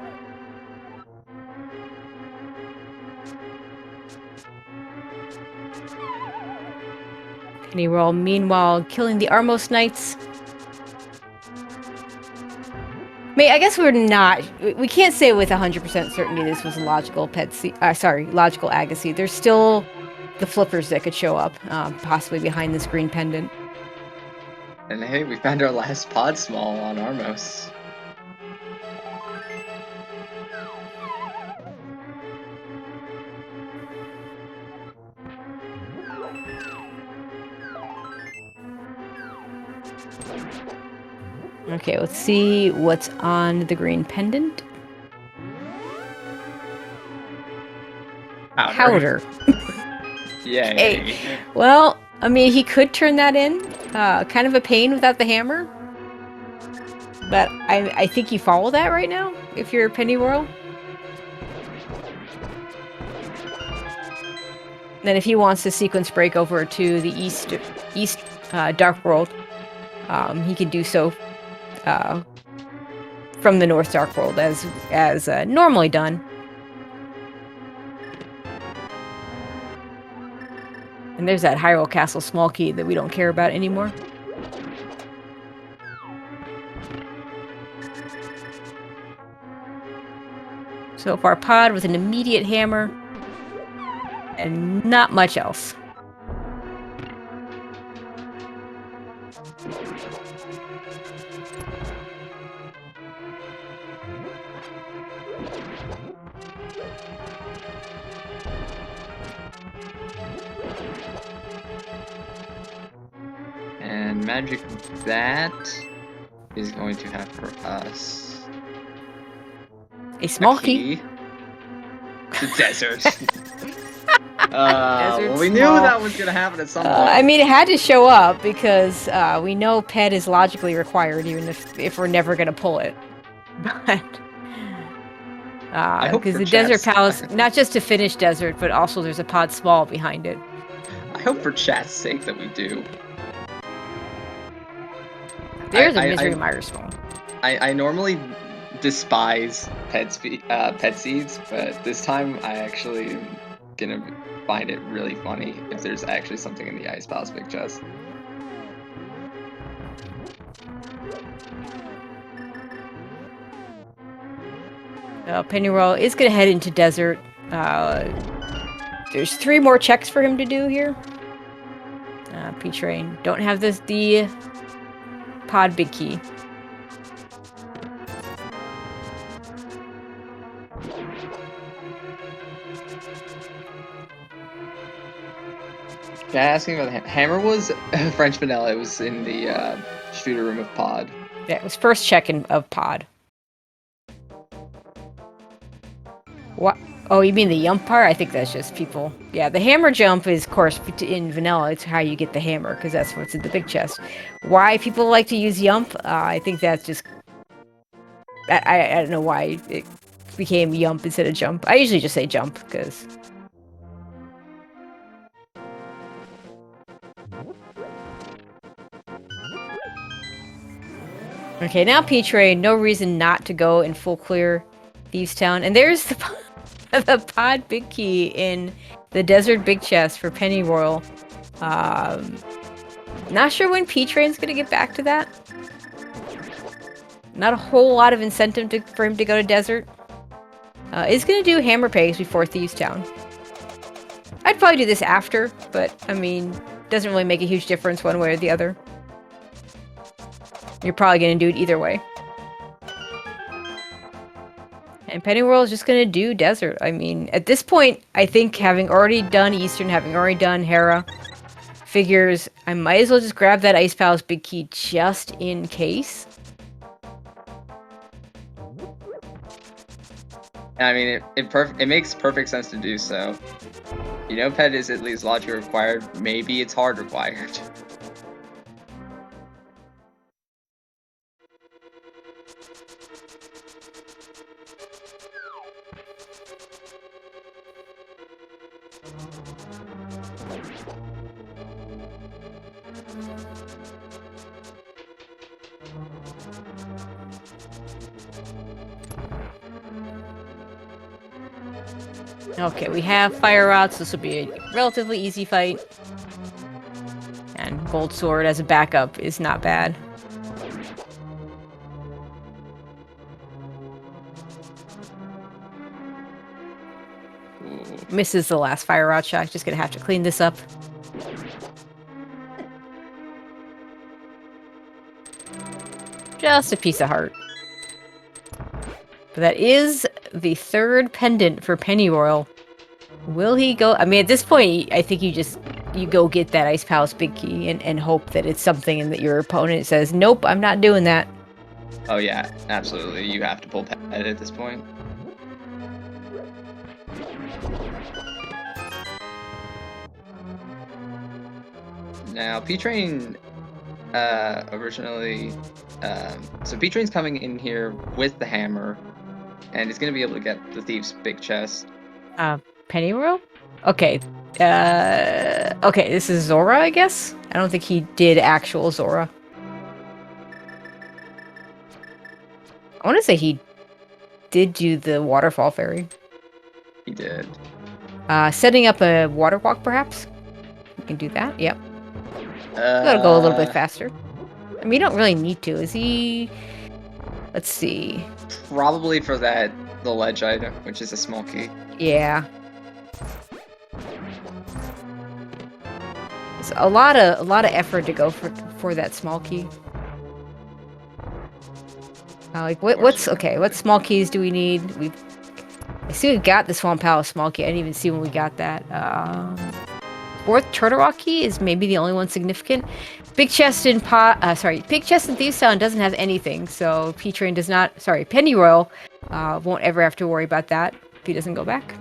Pennyroyal, meanwhile, killing the Armos Knights. I mean, I guess we can't say with 100% certainty this was a logical logical Agassiz. There's still the flippers that could show up, possibly behind this green pendant. And hey, we found our last pod small on Armos. Okay, let's see what's on the green pendant. Powder. Yay. Hey. Well, I mean, he could turn that in. Kind of a pain without the hammer. But I think you follow that right now, if you're Pennyroyal. Then if he wants to sequence break over to the east Dark World, he can do so from the North Dark World as normally done. And there's that Hyrule Castle small key that we don't care about anymore. So far, pod with an immediate hammer and not much else. And magic that is going to have for us a small key. The desert. Well, we knew that was going to happen at some point. I mean, it had to show up because we know Ped is logically required, even if we're never going to pull it. But because the Desert Palace, not just to finish Desert, but also there's a pod small behind it. I hope for chat's sake that we do. There's a Misery Mire small. I normally despise pet seeds, but this time I actually am gonna find it really funny if there's actually something in the Ice Palace big chest. Pennyroyal is going to head into desert. There's 3 more checks for him to do here. P-Train. Don't have the pod big key. Yeah, asking about the hammer was French vanilla. It was in the shooter room of pod. Yeah, it was first check of pod. What? Oh, you mean the jump part? I think that's just people. Yeah, the hammer jump is, of course, in vanilla. It's how you get the hammer, because that's what's in the big chest. Why people like to use jump? I think that's just... I don't know why it became jump instead of jump. I usually just say jump, because... Okay, now P-Train, no reason not to go and full clear Thieves Town. And there's the pod big key in the desert big chest for Pennyroyal. Not sure when P-Train's gonna get back to that. Not a whole lot of incentive for him to go to desert. Is gonna do hammer pays before Thieves Town. I'd probably do this after, but I mean, doesn't really make a huge difference one way or the other. You're probably going to do it either way. And Pennyroyal is just going to do desert. I mean, at this point, I think having already done Eastern, having already done Hera, figures I might as well just grab that Ice Palace big key just in case. I mean, it makes perfect sense to do so. You know, pet is at least logically required. Maybe it's hard required. Okay, we have fire routes. This will be a relatively easy fight. And Gold Sword as a backup is not bad. Misses the last fire route shot. Just gonna have to clean this up. Just a piece of heart. But that is the 3rd pendant for Pennyroyal. Will he go? I mean, at this point, I think you go get that Ice Palace big key and hope that it's something and that your opponent says, nope, I'm not doing that. Oh yeah, absolutely. You have to pull pet at this point. Now, P-Train originally... so P-Train's coming in here with the hammer, and he's going to be able to get the Thieves' big chest. Pennyroyal? Okay. Okay, this is Zora, I guess? I don't think he did actual Zora. I want to say he did do the Waterfall Fairy. He did. Setting up a water walk, perhaps? We can do that, yep. Gotta go a little bit faster. I mean, you don't really need to. Is he... Let's see. Probably for the ledge item, which is a small key. Yeah. It's a lot of effort to go for that small key. Like what small keys do we need? I see we got the Swamp Palace small key. I didn't even see when we got that. 4th Turtle Rock key is maybe the only one significant. Big chest in Big chest in Thieves Town doesn't have anything, so P-Train does not. Sorry, Pennyroyal won't ever have to worry about that if he doesn't go back.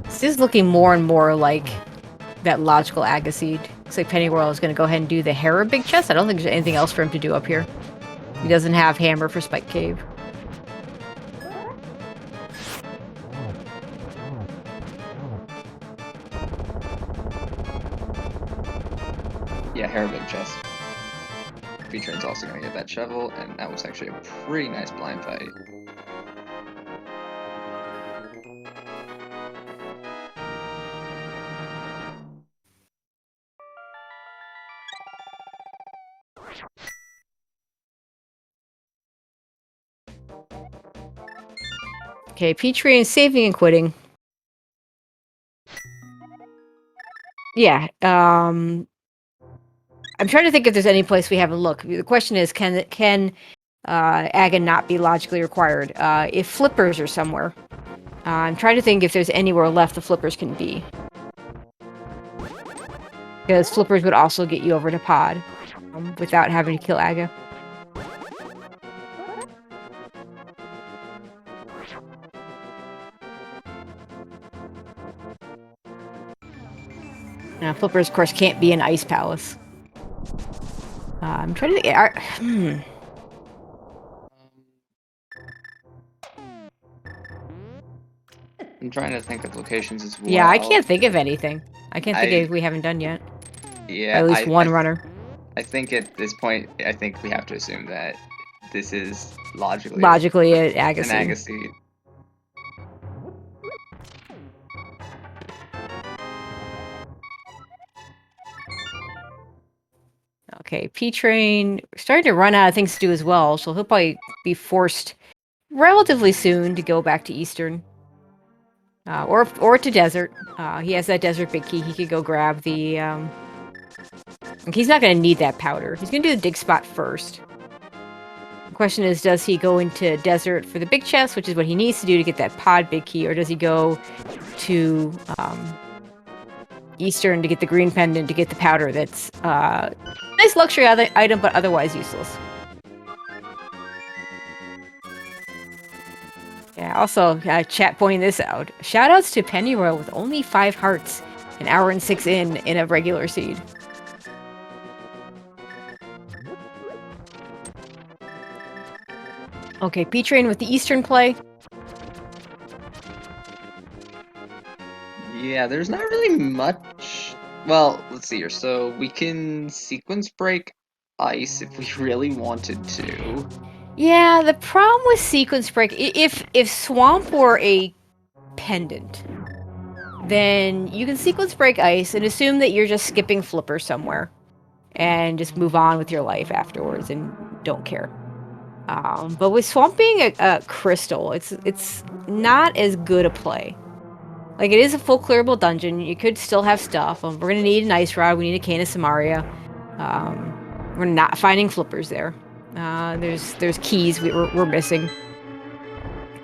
This is looking more and more like that logical Agassiz. Looks like Pennyroyal is going to go ahead and do the Hera big chest. I don't think there's anything else for him to do up here. He doesn't have hammer for Spike Cave. Yeah, Hera big chest. P-Train's also going to get that shovel, and that was actually a pretty nice blind fight. Okay, P-Train saving and quitting. Yeah, I'm trying to think if there's any place we haven't looked. The question is, can Aga not be logically required? If flippers are somewhere. I'm trying to think if there's anywhere left the flippers can be. Because flippers would also get you over to pod without having to kill Aga. Now, flippers, of course, can't be in Ice Palace. I'm trying to think. I'm trying to think of locations as well. Yeah, I can't think of anything. I can't think of anything we haven't done yet. Yeah, At least one runner. I think at this point, I think we have to assume that this is logically an Aga an Aga seed. Okay, P-Train starting to run out of things to do as well, so he'll probably be forced relatively soon to go back to Eastern. Or to Desert. He has that Desert big key. He could go grab the... He's not going to need that powder. He's going to do the dig spot first. The question is, does he go into Desert for the big chest, which is what he needs to do to get that pod big key, or does he go to Eastern to get the green pendant to get the powder that's nice luxury item, but otherwise useless? Yeah, also, chat pointing this out. Shoutouts to Pennyroyal with only 5 hearts, an hour and 6 in a regular seed. Okay, P-Train with the Eastern play. Yeah, there's not really much. Well, let's see here. So we can sequence break ice if we really wanted to. Yeah, the problem with sequence break, if Swamp were a pendant, then you can sequence break ice and assume that you're just skipping flipper somewhere and just move on with your life afterwards and don't care. But with Swamp being a crystal, it's not as good a play. Like, it is a full clearable dungeon. You could still have stuff. We're gonna need an ice rod. We need a cane of Samaria. We're not finding flippers there. There's keys we're missing.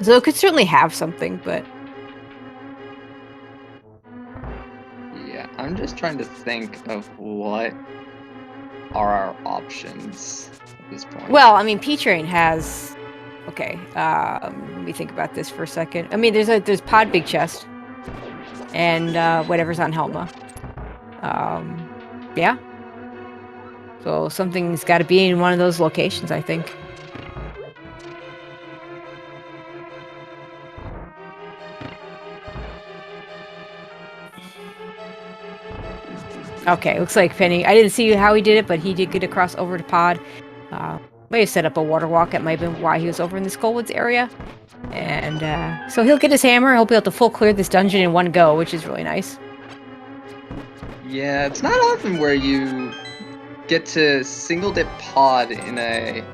So it could certainly have something, but... Yeah, I'm just trying to think of what are our options at this point. Well, I mean, P-Train has... Okay, let me think about this for a second. I mean, there's Pod Big Chest. And whatever's on Helma. Yeah. So something's got to be in one of those locations, I think. Okay, looks like Penny... I didn't see how he did it, but he did get across over to Pod. May have set up a water walk. That might have been why he was over in the Skullwoods area. And so he'll get his hammer. He'll be able to full clear this dungeon in one go, which is really nice. Yeah, it's not often where you get to single dip Pod in a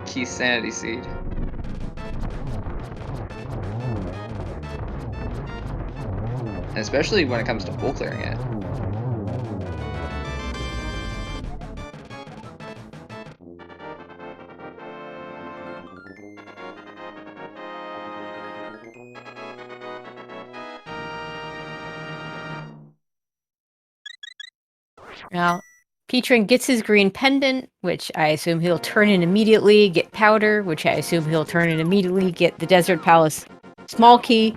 key sanity seed. Especially when it comes to full clearing it. Now, P-Train gets his green pendant, which I assume he'll turn in immediately, get powder, which I assume he'll turn in immediately, get the Desert Palace small key,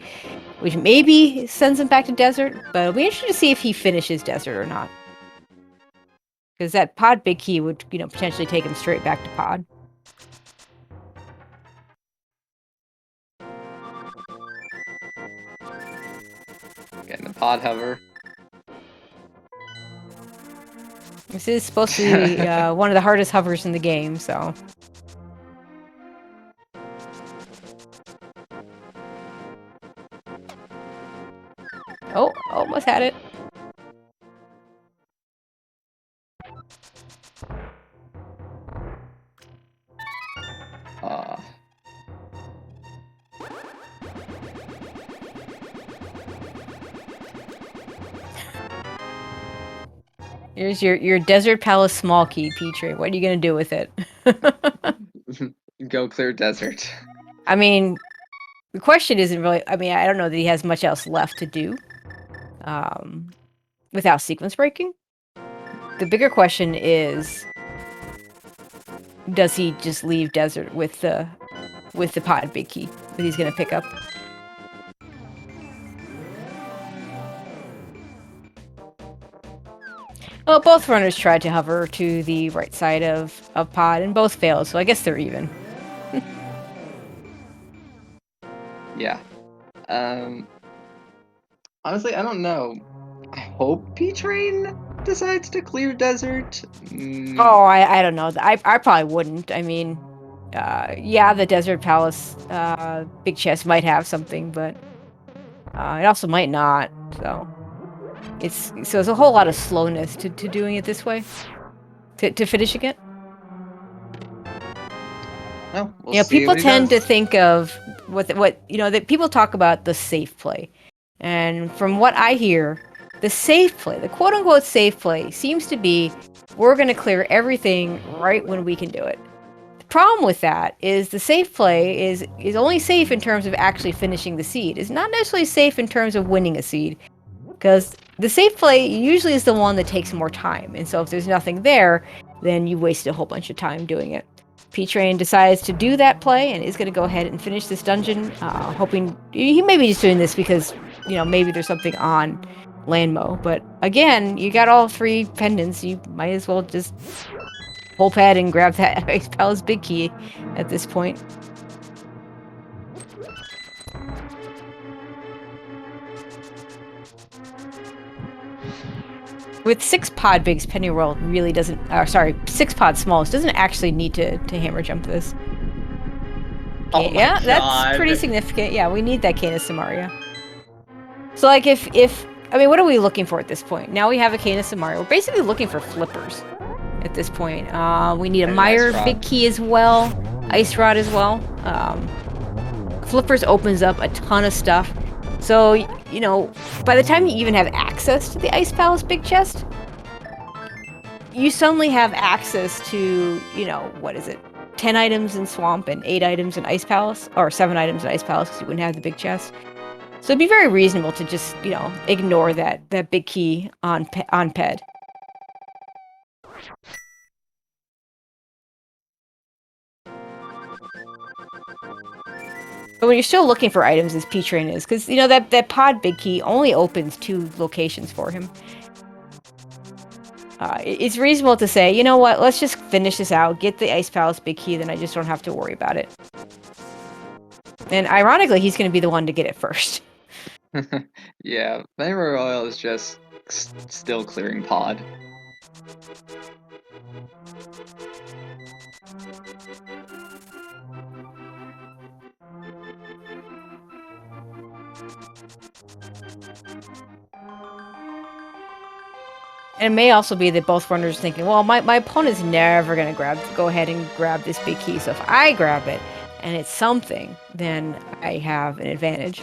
which maybe sends him back to Desert, but it'll be interesting to see if he finishes Desert or not. Because that Pod big key would, potentially take him straight back to Pod. Getting the Pod hover. This is supposed to be one of the hardest hovers in the game, so... Oh, almost had it. Here's your Desert Palace small key, Petrie. What are you gonna do with it? Go clear desert. I mean, the question isn't really... I mean, I don't know that he has much else left to do. Without sequence breaking. The bigger question is... does he just leave desert with the pod big key that he's gonna pick up? Well, both runners tried to hover to the right side of pod, and both failed, so I guess they're even. Yeah. Honestly, I don't know. I hope P-Train decides to clear desert. Oh, I don't know. I probably wouldn't. I mean, yeah, the Desert Palace big chest might have something, but it also might not. So there's a whole lot of slowness to doing it this way, to finishing it. No, we'll see people what he tend to does. think of what that people talk about the safe play, and from what I hear, the safe play, the quote unquote safe play, seems to be we're going to clear everything right when we can do it. The problem with that is the safe play is only safe in terms of actually finishing the seed. It's not necessarily safe in terms of winning a seed, because the safe play usually is the one that takes more time, and so if there's nothing there, then you wasted a whole bunch of time doing it. P-Train decides to do that play and is going to go ahead and finish this dungeon, hoping... He may be just doing this because, maybe there's something on Landmo, but again, you got all 3 pendants, you might as well just pull pad and grab that Ice Palace big key at this point. With 6 pod bigs, Penny Royal really doesn't... 6 pod smalls doesn't actually need to hammer jump this. Oh my yeah, God. That's pretty significant. Yeah, we need that Canis Samaria. So, like, if... I mean, what are we looking for at this point? Now we have a Canis Samaria. We're basically looking for flippers at this point. We need a Meyer big key as well. Ice Rod as well. Flippers opens up a ton of stuff. So, by the time you even have access to the Ice Palace big chest, you suddenly have access to, what is it? 10 items in Swamp and 8 items in Ice Palace, or 7 items in Ice Palace because you wouldn't have the big chest. So it'd be very reasonable to just, ignore that big key on Ped. But when you're still looking for items, as P-Train is, because, that pod big key only opens 2 locations for him. It's reasonable to say, you know what, let's just finish this out, get the Ice Palace big key, then I just don't have to worry about it. And ironically, he's going to be the one to get it first. Yeah, Penny Royal is just still clearing pod. And it may also be that both runners are thinking, well, my opponent's never going to go ahead and grab this big key, so if I grab it, and it's something, then I have an advantage.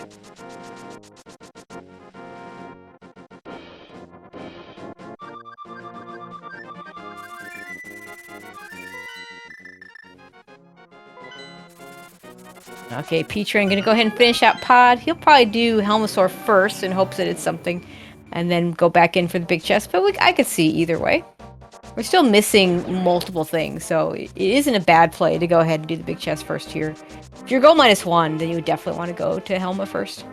Okay, P-Train gonna go ahead and finish out pod. He'll probably do Helmosaur first in hopes that it's something, and then go back in for the big chest, but I could see either way. We're still missing multiple things, so it isn't a bad play to go ahead and do the big chest first here. If you're goal -1, then you would definitely want to go to Helma first.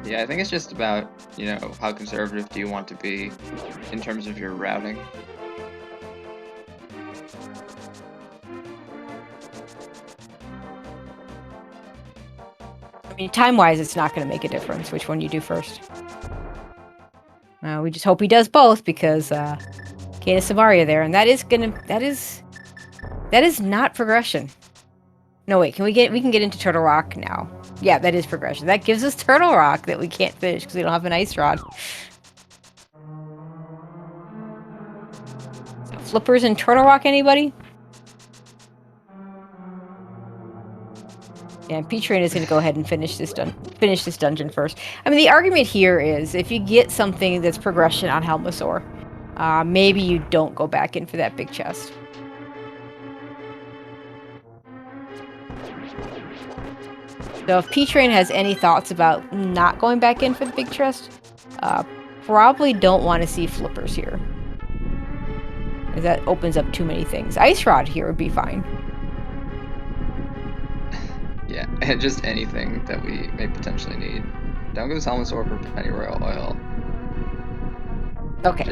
Yeah, I think it's just about, how conservative do you want to be in terms of your routing. I mean, time-wise, it's not going to make a difference which one you do first. We just hope he does both because Kata Samaria there, and that is not progression. No, wait, we can get into Turtle Rock now. Yeah, that is progression. That gives us Turtle Rock that we can't finish because we don't have an ice rod. So, flippers in Turtle Rock, anybody? Yeah, P-Train is going to go ahead and finish this dungeon first. I mean, the argument here is if you get something that's progression on Helmasaur, maybe you don't go back in for that big chest. So if P-Train has any thoughts about not going back in for the big chest, probably don't want to see flippers here. That opens up too many things. Ice Rod here would be fine. Yeah, and just anything that we may potentially need. Don't go Salmasaur for Pennyroyal Oil. Okay.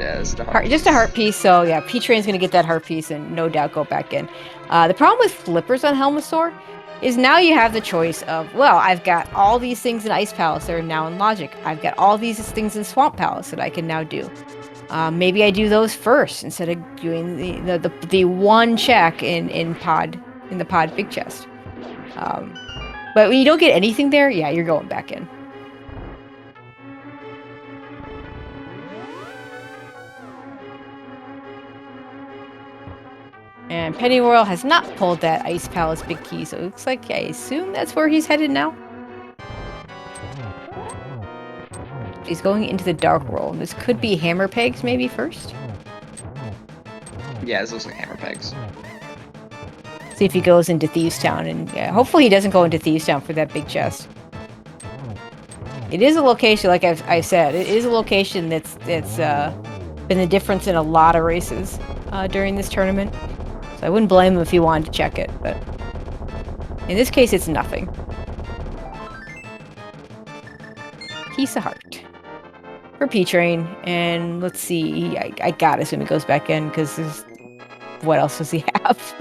Just a heart piece, so yeah, P-Train's gonna get that heart piece and no doubt go back in. The problem with flippers on Helmasaur is now you have the choice of, well, I've got all these things in Ice Palace that are now in Logic. I've got all these things in Swamp Palace that I can now do. Maybe I do those first instead of doing the one check in the pod big chest. But when you don't get anything there, yeah, you're going back in. And Pennyroyal has not pulled that Ice Palace big key, so it looks like, I assume that's where he's headed now. He's going into the Dark World. This could be Hammer Pegs maybe first. Yeah, this looks like Hammer Pegs. See if he goes into Thieves Town, and yeah, hopefully he doesn't go into Thieves Town for that big chest. It is a location, like I said, it is a location that's been the difference in a lot of races during this tournament. So I wouldn't blame him if he wanted to check it, but in this case, it's nothing. Piece of heart for P-Train, and let's see, I gotta assume he goes back in because what else does he have?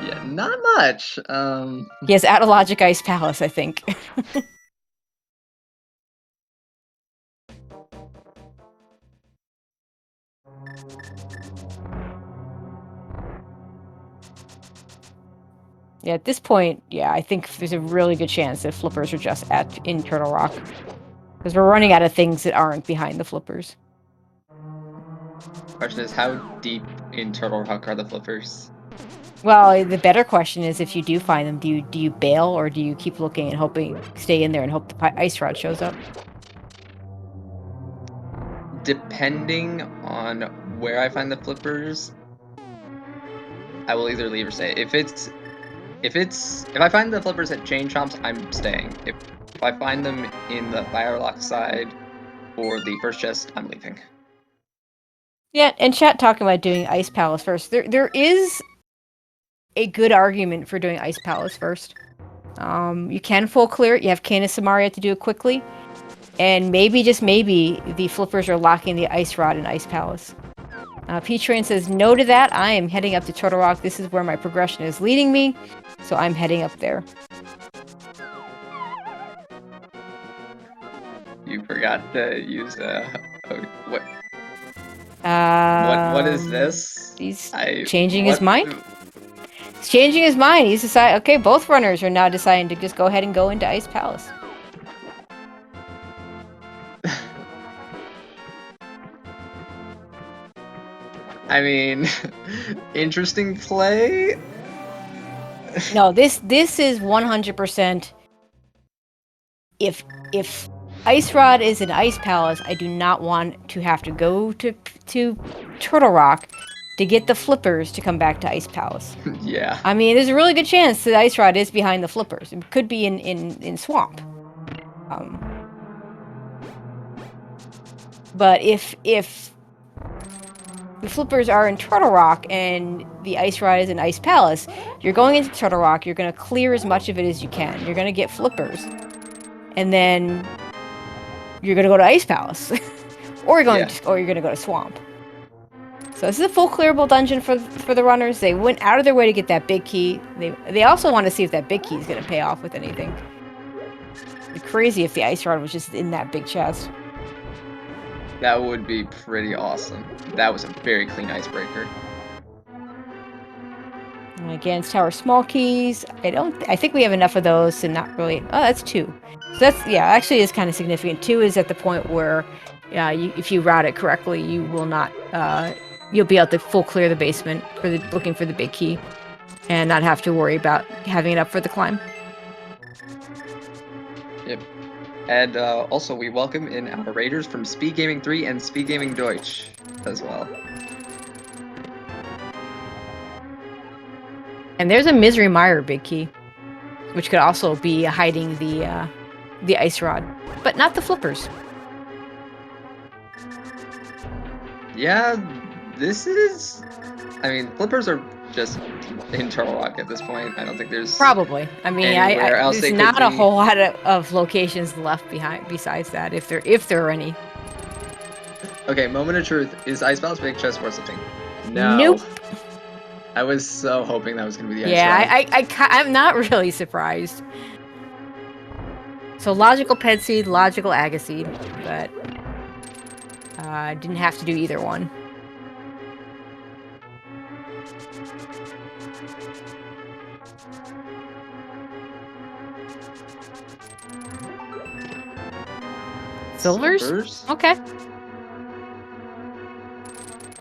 Yeah, not much. He has Out of Logic Ice Palace, I think. Yeah, at this point, yeah, I think there's a really good chance that flippers are just in Turtle Rock. Because we're running out of things that aren't behind the flippers. Question is, how deep in Turtle Rock are the flippers? Well, the better question is, if you do find them, do you bail or do you keep looking and stay in there and hope the ice rod shows up? Depending on where I find the flippers, I will either leave or stay. If I find the flippers at Chain Chomps, I'm staying. If I find them in the Firelock side or the first chest, I'm leaving. Yeah, and chat talking about doing Ice Palace first. There is a good argument for doing Ice Palace first. You can full clear it. You have Canis Samaria to do it quickly. And maybe, just maybe, the flippers are locking the Ice Rod in Ice Palace. P-Train says no to that. I am heading up to Turtle Rock. This is where my progression is leading me. So I'm heading up there. You forgot to use what? What is this? He's changing his mind. He's changing his mind. He's decided. Okay, both runners are now deciding to just go ahead and go into Ice Palace. I mean, interesting play. No, this is 100%. If Ice Rod is an Ice Palace, I do not want to have to go to Turtle Rock to get the flippers to come back to Ice Palace. Yeah. I mean, there's a really good chance that Ice Rod is behind the flippers. It could be in Swamp. But if the flippers are in Turtle Rock and the Ice Rod is in Ice Palace, you're going into Turtle Rock, you're going to clear as much of it as you can. You're going to get flippers. And then you're going to go to Ice Palace. or you're going to go to Swamp. So this is a full clearable dungeon for the runners. They went out of their way to get that big key. They also want to see if that big key is going to pay off with anything. It'd be crazy if the Ice Rod was just in that big chest. That would be pretty awesome. That was a very clean icebreaker. And against tower small keys, I think we have enough of those to not really. Oh, that's 2. So that's, yeah, actually is kind of significant. 2 is at the point where, if you route it correctly, you will not. You'll be able to full clear the basement for looking for the big key, and not have to worry about having it up for the climb. Yep. And also, we welcome in our raiders from SpeedGaming 3 and SpeedGaming Deutsch as well. And there's a Misery Mire big key, which could also be hiding the ice rod, but not the flippers. Yeah, this is... I mean, flippers are just in Turtle Rock at this point. I don't think there's... Probably. I mean, there's not a whole lot of locations left behind besides that, if there are any. Okay, moment of truth. Is Ice Palace Big Chest worth something? No. Nope. I was so hoping that was going to be the ice rod. I'm not really surprised. So logical Ped Seed, logical Agaseed, but didn't have to do either one. Silvers? Okay.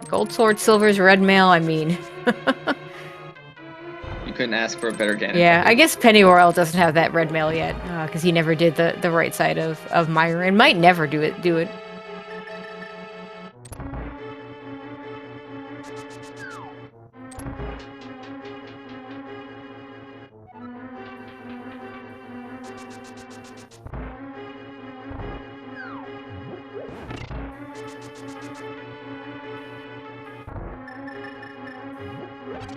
Gold sword, silvers, red mail, I mean. You couldn't ask for a better Ganon. Yeah, I guess Pennyroyal doesn't have that red mail yet, because he never did the right side of Myra, and might never do it.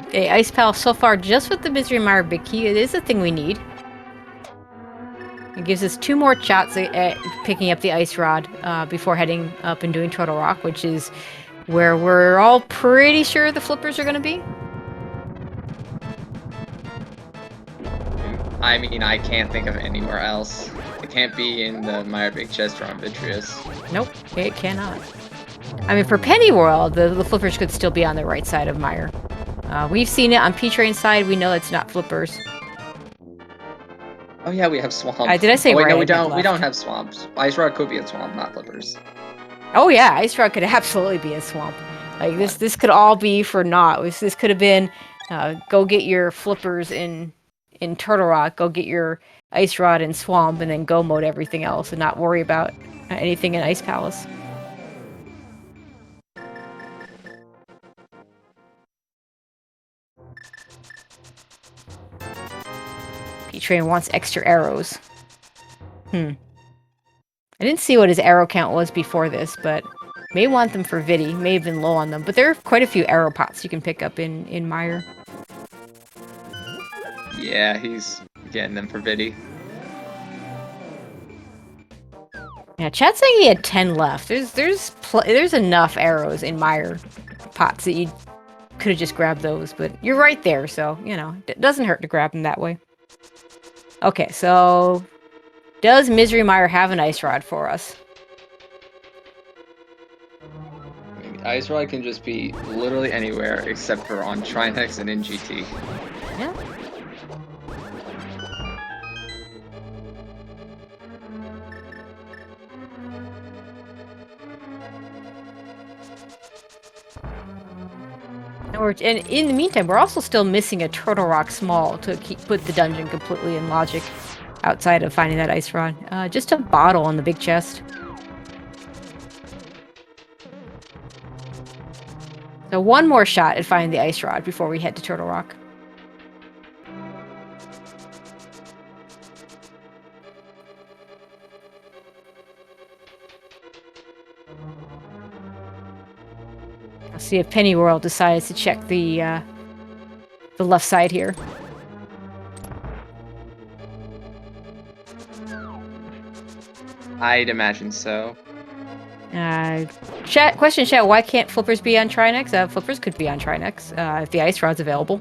Okay, Ice Palace so far, just with the Misery Mire Big Key, it is a thing we need. It gives us 2 more shots at picking up the Ice Rod before heading up and doing Turtle Rock, which is where we're all pretty sure the flippers are going to be. I mean, I can't think of anywhere else. It can't be in the Mire Big Chest or on Vitreous. Nope, it cannot. I mean, for Pennyworld, the flippers could still be on the right side of Mire. We've seen it on P-Train's side. We know it's not flippers. Oh yeah, we have swamp. Did I say right? No, we don't. We don't have swamps. Ice Rod could be a swamp, not flippers. Oh yeah, Ice Rod could absolutely be a swamp. Like this could all be for naught. This could have been, go get your flippers in Turtle Rock. Go get your Ice Rod in Swamp, and then go mode everything else, and not worry about anything in Ice Palace. P-Train wants extra arrows. I didn't see what his arrow count was before this, but may want them for Viddy. May have been low on them, but there are quite a few arrow pots you can pick up in Mire. Yeah, he's getting them for Viddy. Yeah, chat's saying he had 10 left. There's enough arrows in Mire pots that you could have just grabbed those, but you're right there, so, you know, it doesn't hurt to grab them that way. Okay, so does Misery Mire have an Ice Rod for us? Ice Rod can just be literally anywhere except for on Trinex and in GT. Yeah. And in the meantime, we're also still missing a Turtle Rock Small to put the dungeon completely in logic outside of finding that Ice Rod. Just a bottle on the big chest. So one more shot at finding the Ice Rod before we head to Turtle Rock. See if Pennyworld decides to check the left side here. I'd imagine so. Chat, why can't flippers be on Trinex? Flippers could be on Trinex if the Ice Rod's available.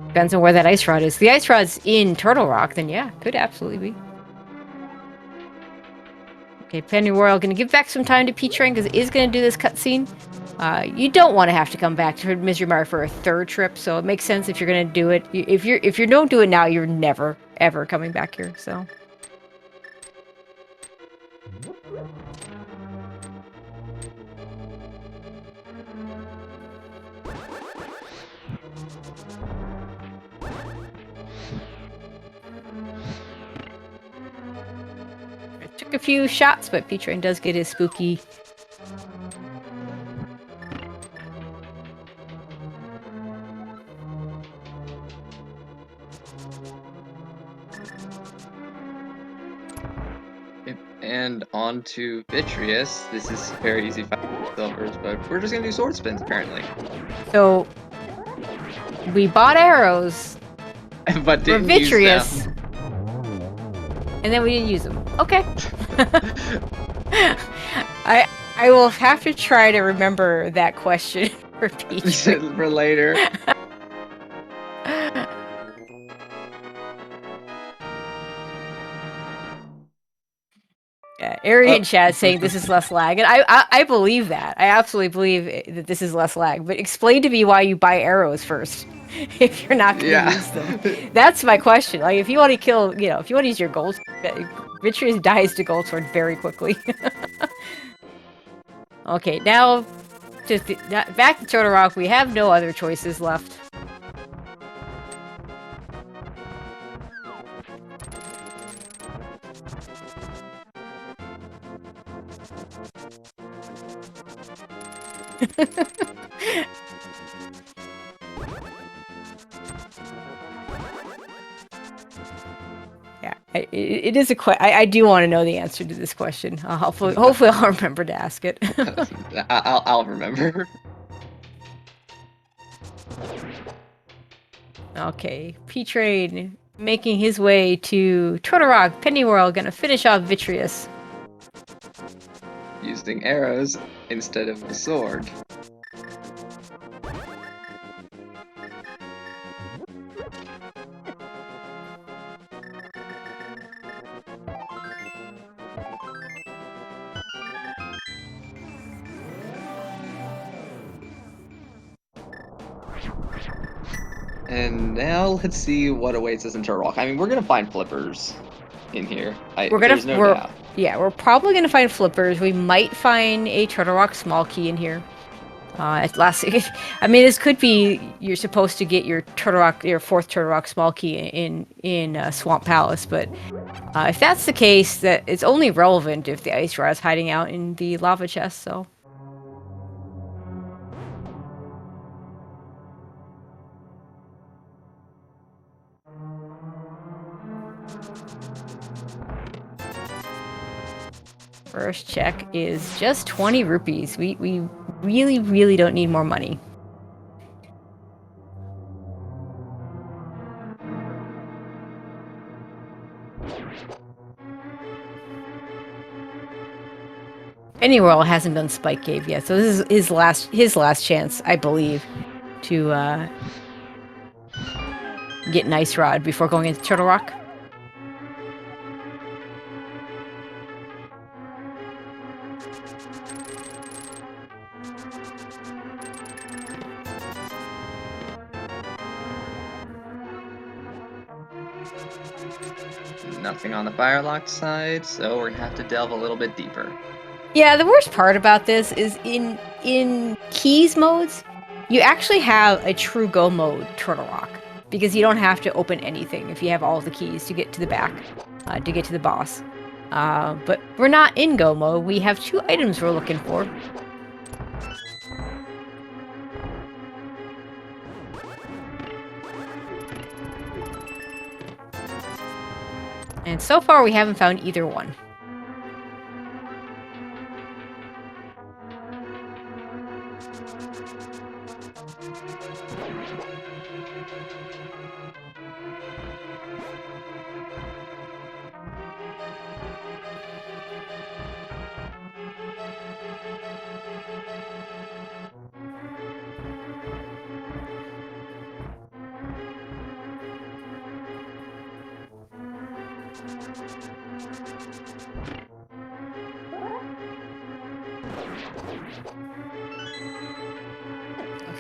Depends on where that Ice Rod is. If the Ice Rod's in Turtle Rock, then yeah, could absolutely be. Okay, Pennyroyal gonna give back some time to P-Train because it is gonna do this cutscene. You don't want to have to come back to Misery Mire for a third trip, so it makes sense if you're gonna do it. If you don't do it now, you're never ever coming back here. So. It took a few shots, but P-Train does get his spooky. And on to Vitreous. This is very easy silvers, but we're just gonna do sword spins apparently. So we bought arrows, but didn't for Vitreous, use them. And then we didn't use them. Okay. I will have to try to remember that question for Peach. For later. Yeah, Arian Chat saying this is less lag, and I believe that. I absolutely believe that this is less lag. But explain to me why you buy arrows first if you're not going to use them. That's my question. Like, if you want to kill, if you want to use your gold, Vitreous dies to gold sword very quickly. Okay, now back to Turtle Rock. We have no other choices left. Yeah, it is a question. I do want to know the answer to this question. Hopefully I'll remember to ask it. I'll remember. Okay, P-Train making his way to Turtle Rock. Pennyroyal gonna finish off Vitreous. Using arrows instead of the sword. And now let's see what awaits us in Turtle Rock. I mean, we're gonna find flippers in here. There's no doubt. Yeah, we're probably gonna find flippers. We might find a Turtle Rock small key in here. At last, I mean, this could be you're supposed to get your fourth Turtle Rock small key in Swamp Palace, but if that's the case, that it's only relevant if the ice rod's hiding out in the lava chest. So. First check is just 20 rupees. We really, really don't need more money. Pennyroyal hasn't done Spike Cave yet, so this is his last chance, I believe, to get an ice rod before going into Turtle Rock. Nothing on the Firelock side, so we're gonna have to delve a little bit deeper. Yeah, the worst part about this is in keys modes, you actually have a true go mode Turtle Rock, because you don't have to open anything if you have all the keys to get to the back, to get to the boss. But we're not in go mode. We have 2 items we're looking for. And so far, we haven't found either one.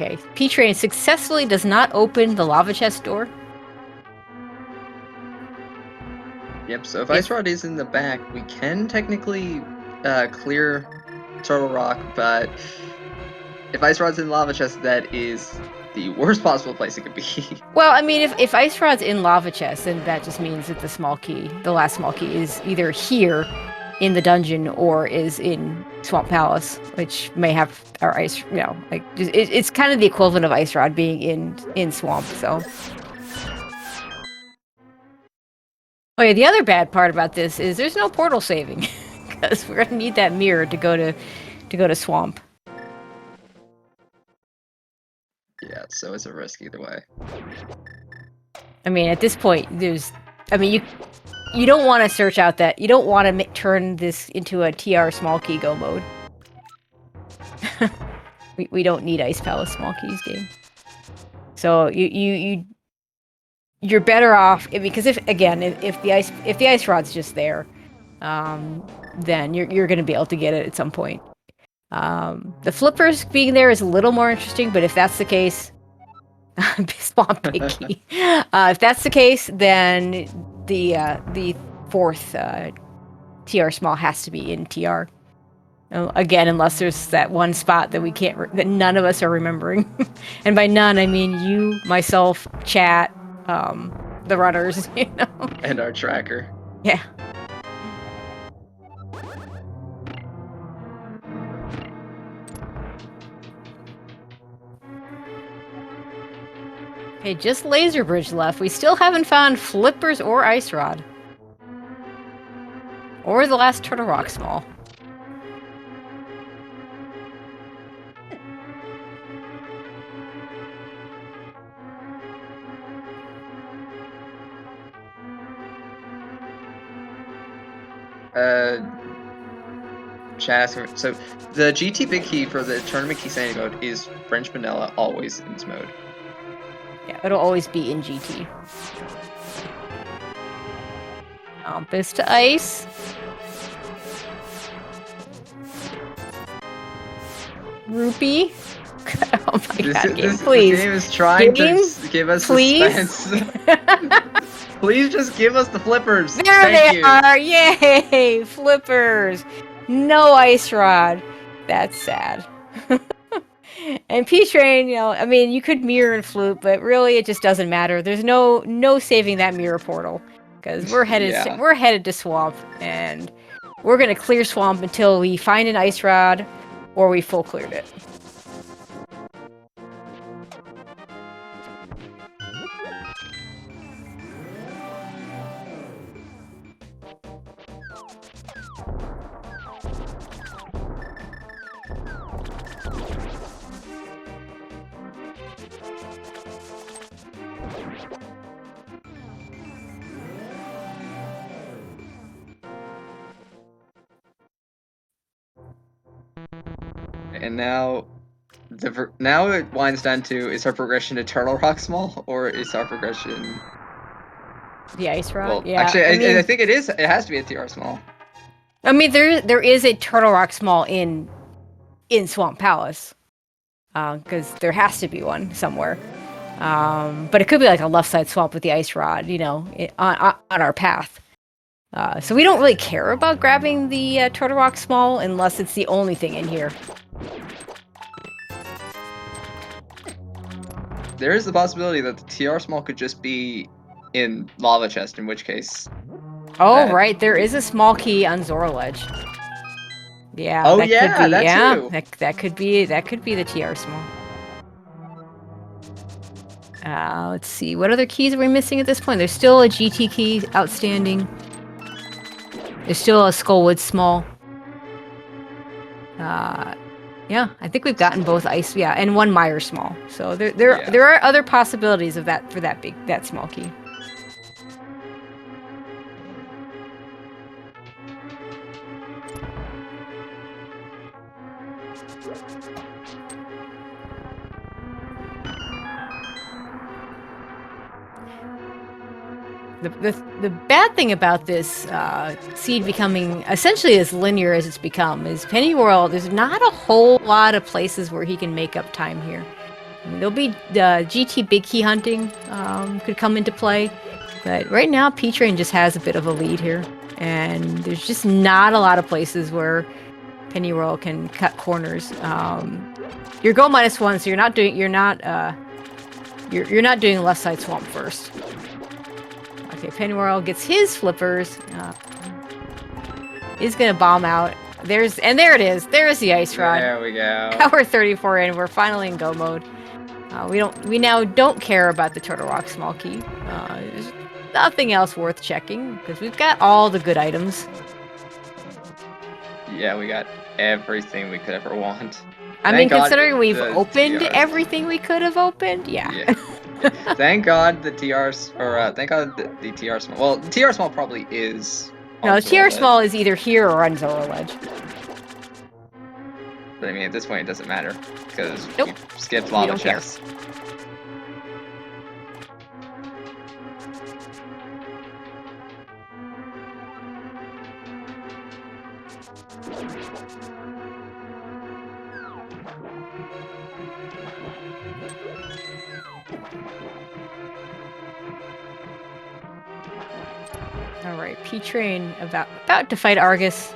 Okay, P-Train successfully does not open the lava chest door. Yep, so if Ice Rod is in the back, we can technically clear Turtle Rock, but if Ice Rod's in the lava chest, that is the worst possible place it could be. Well, I mean, if Ice Rod's in lava chest, then that just means that the last small key, is either here in the dungeon or is in Swamp Palace, which may have our ice, like it's kind of the equivalent of Ice Rod being in Swamp, so. Oh yeah, the other bad part about this is there's no portal saving, because we're gonna need that mirror to go to Swamp. Yeah, so it's a risk either way. I mean, at this point, you don't want to search out that, you don't want to turn this into a TR small key go mode. we don't need Ice Palace small keys game. So you're better off, because if the ice rod's just there, then you're going to be able to get it at some point. The flippers being there is a little more interesting, but if that's the case, Swamp Big Key. If that's the case, then the fourth TR small has to be in TR. Again, unless there's that one spot that that none of us are remembering, and by none I mean you, myself, chat, the runners, and our tracker. Yeah. Okay, just Laser Bridge left. We still haven't found flippers or Ice Rod, or the last Turtle Rock small. Chat. So the GT Big Key for the Tournament Key Sandy mode is French Vanilla, always in this mode. Yeah, it'll always be in GT. Compass to ice. Rupee. Oh my god, game, please. This game is trying game, to give us please. suspense. Please just give us the flippers. There Thank they you. are! Yay! Flippers! No Ice Rod. That's sad. And P-Train, I mean, you could mirror and flute, but really it just doesn't matter. There's no saving that mirror portal, because we're headed to Swamp, and we're gonna clear Swamp until we find an Ice Rod, or we full cleared it. And now it winds down to, is our progression to Turtle Rock small, or is our progression the Ice Rod? Well, yeah. Actually, I think it is. It has to be a TR small. I mean, there is a Turtle Rock small in Swamp Palace, because there has to be one somewhere. But it could be like a left side swamp with the Ice Rod, on our path. So we don't really care about grabbing the Turtle Rock small unless it's the only thing in here. There is the possibility that the TR small could just be in Lava Chest, in which case... Oh, right, there is a small key on Zora Ledge. Yeah. Oh, that yeah, could be, that yeah, too. That could be the TR small. Let's see, what other keys are we missing at this point? There's still a GT key outstanding. There's still a Skullwood small. Yeah, I think we've gotten both ice, and one Meyer small. So there are other possibilities of that for that small key. The bad thing about this seed becoming essentially as linear as it's become is Pennyworld. There's not a whole lot of places where he can make up time here. I mean, there'll be GT big key hunting could come into play, but right now P-Train just has a bit of a lead here, and there's just not a lot of places where Pennyroyal can cut corners. You're go -1, so you're not doing left side swamp first. Okay, Pennyroyal gets his flippers. Is gonna bomb out. There it is. There's the ice rod. There we go. Hour 34 in. We're finally in go mode. We now don't care about the Turtle Rock small key. There's nothing else worth checking because we've got all the good items. Yeah, we got everything we could ever want. I mean, considering we've opened everything we could have opened, yeah. Thank God the TRs, or thank God the TR small. Well, the TR small probably is. No, the TR small is either here or on Zoro Ledge. But I mean, at this point, it doesn't matter because we skipped lava chests. Alright, P-Train about to fight Argus.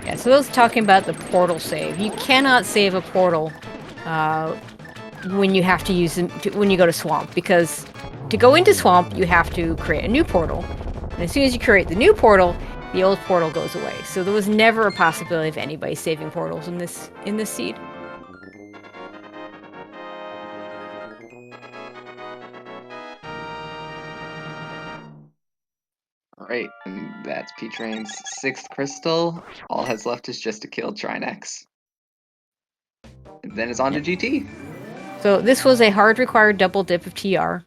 Yeah, so those talking about the portal save. You cannot save a portal when you have to use them when you go to Swamp, because to go into Swamp you have to create a new portal. And as soon as you create the new portal, the old portal goes away. So there was never a possibility of anybody saving portals in this seed. Alright, and that's P-Train's 6th crystal. All has left is just to kill Trinex. And then it's on to GT. So this was a hard required double dip of TR.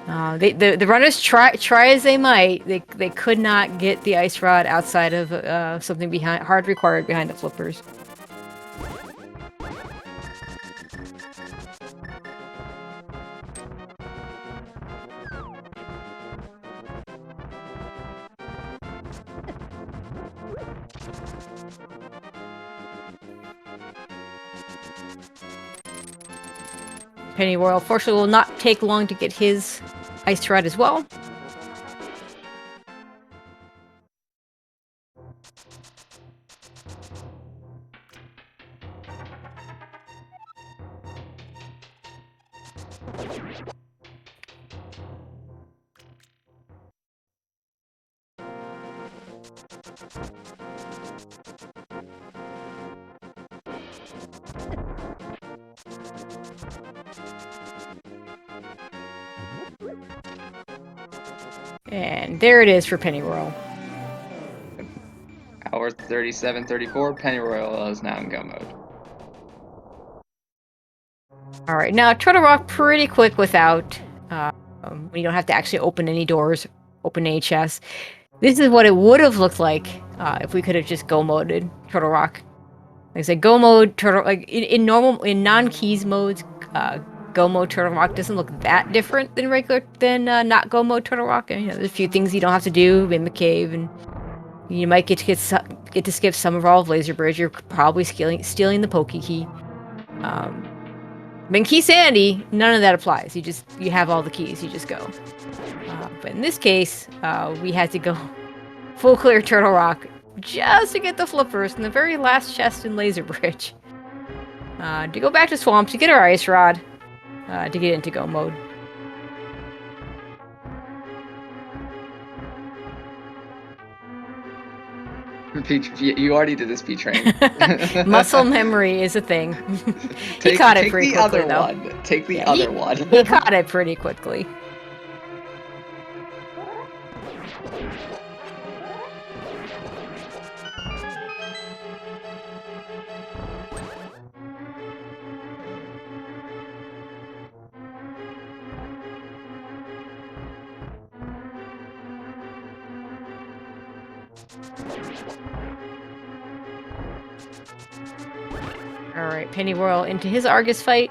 The runners try as they might, they could not get the ice rod outside of something hard required behind the flippers. Pennyroyal, fortunately, will not take long to get his ice rod as well. And there it is for Pennyroyal. Hour 37:34. Pennyroyal is now in go mode. Alright, now Turtle Rock pretty quick without, when you don't have to actually open any doors, open any chests. This is what it would have looked like if we could have just go moded Turtle Rock. Like I said, go mode Turtle, like in non-keys modes, go mode Turtle Rock doesn't look that different than not go mode Turtle Rock. And, there's a few things you don't have to do in the cave, and you might get to skip some of all of Laser Bridge. You're probably stealing the Poke Key. But in Key Sandy, none of that applies. You have all the keys. You just go. But in this case, we had to go full clear Turtle Rock just to get the flippers in the very last chest in Laser Bridge. To go back to Swamp to get our ice rod. To get into go mode. You already did this, P-Train. Muscle memory is a thing. He caught it pretty quickly, though. Take the other one. He caught it pretty quickly. Alright, Pennyroyal into his Argus fight.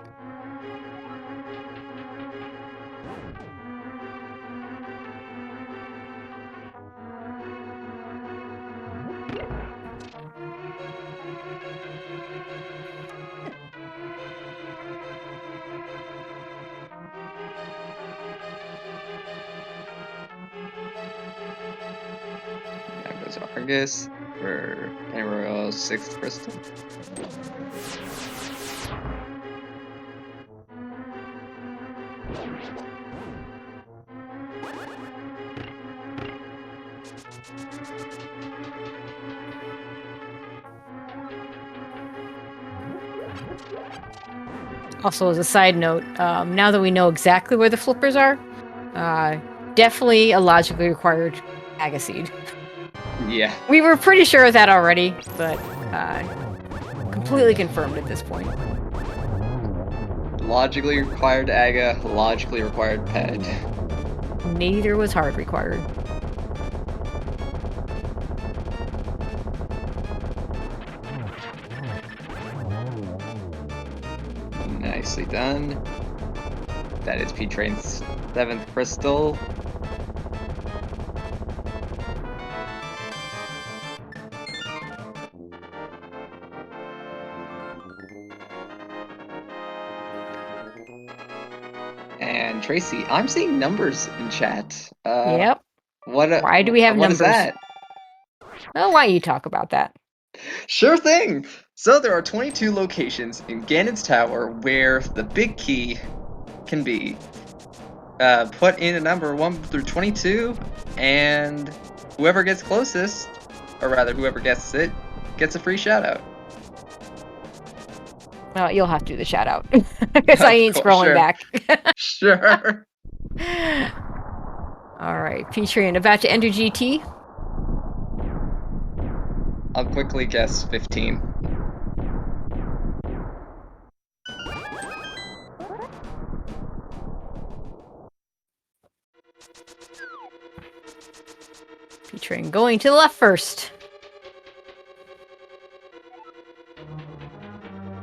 is Argus for Emerald 6th crystal. Also, as a side note, now that we know exactly where the flippers are, definitely a logically required Agaseed. Yeah. We were pretty sure of that already, but completely confirmed at this point. Logically required Aga, logically required Ped. Neither was hard required. Nicely done. That is P-Train's 7th crystal. And Tracy, I'm seeing numbers in chat. Yep. Why do we have what numbers? What is that? Well, why don't you talk about that? Sure thing! So there are 22 locations in Ganon's Tower where the big key can be. Put in a number 1 through 22, and whoever gets closest, or rather whoever guesses it, gets a free shout out. Well, you'll have to do the shout out because I ain't scrolling back. Sure. Alright, P-Train about to enter GT. I'll quickly guess 15. P-Train going to the left first.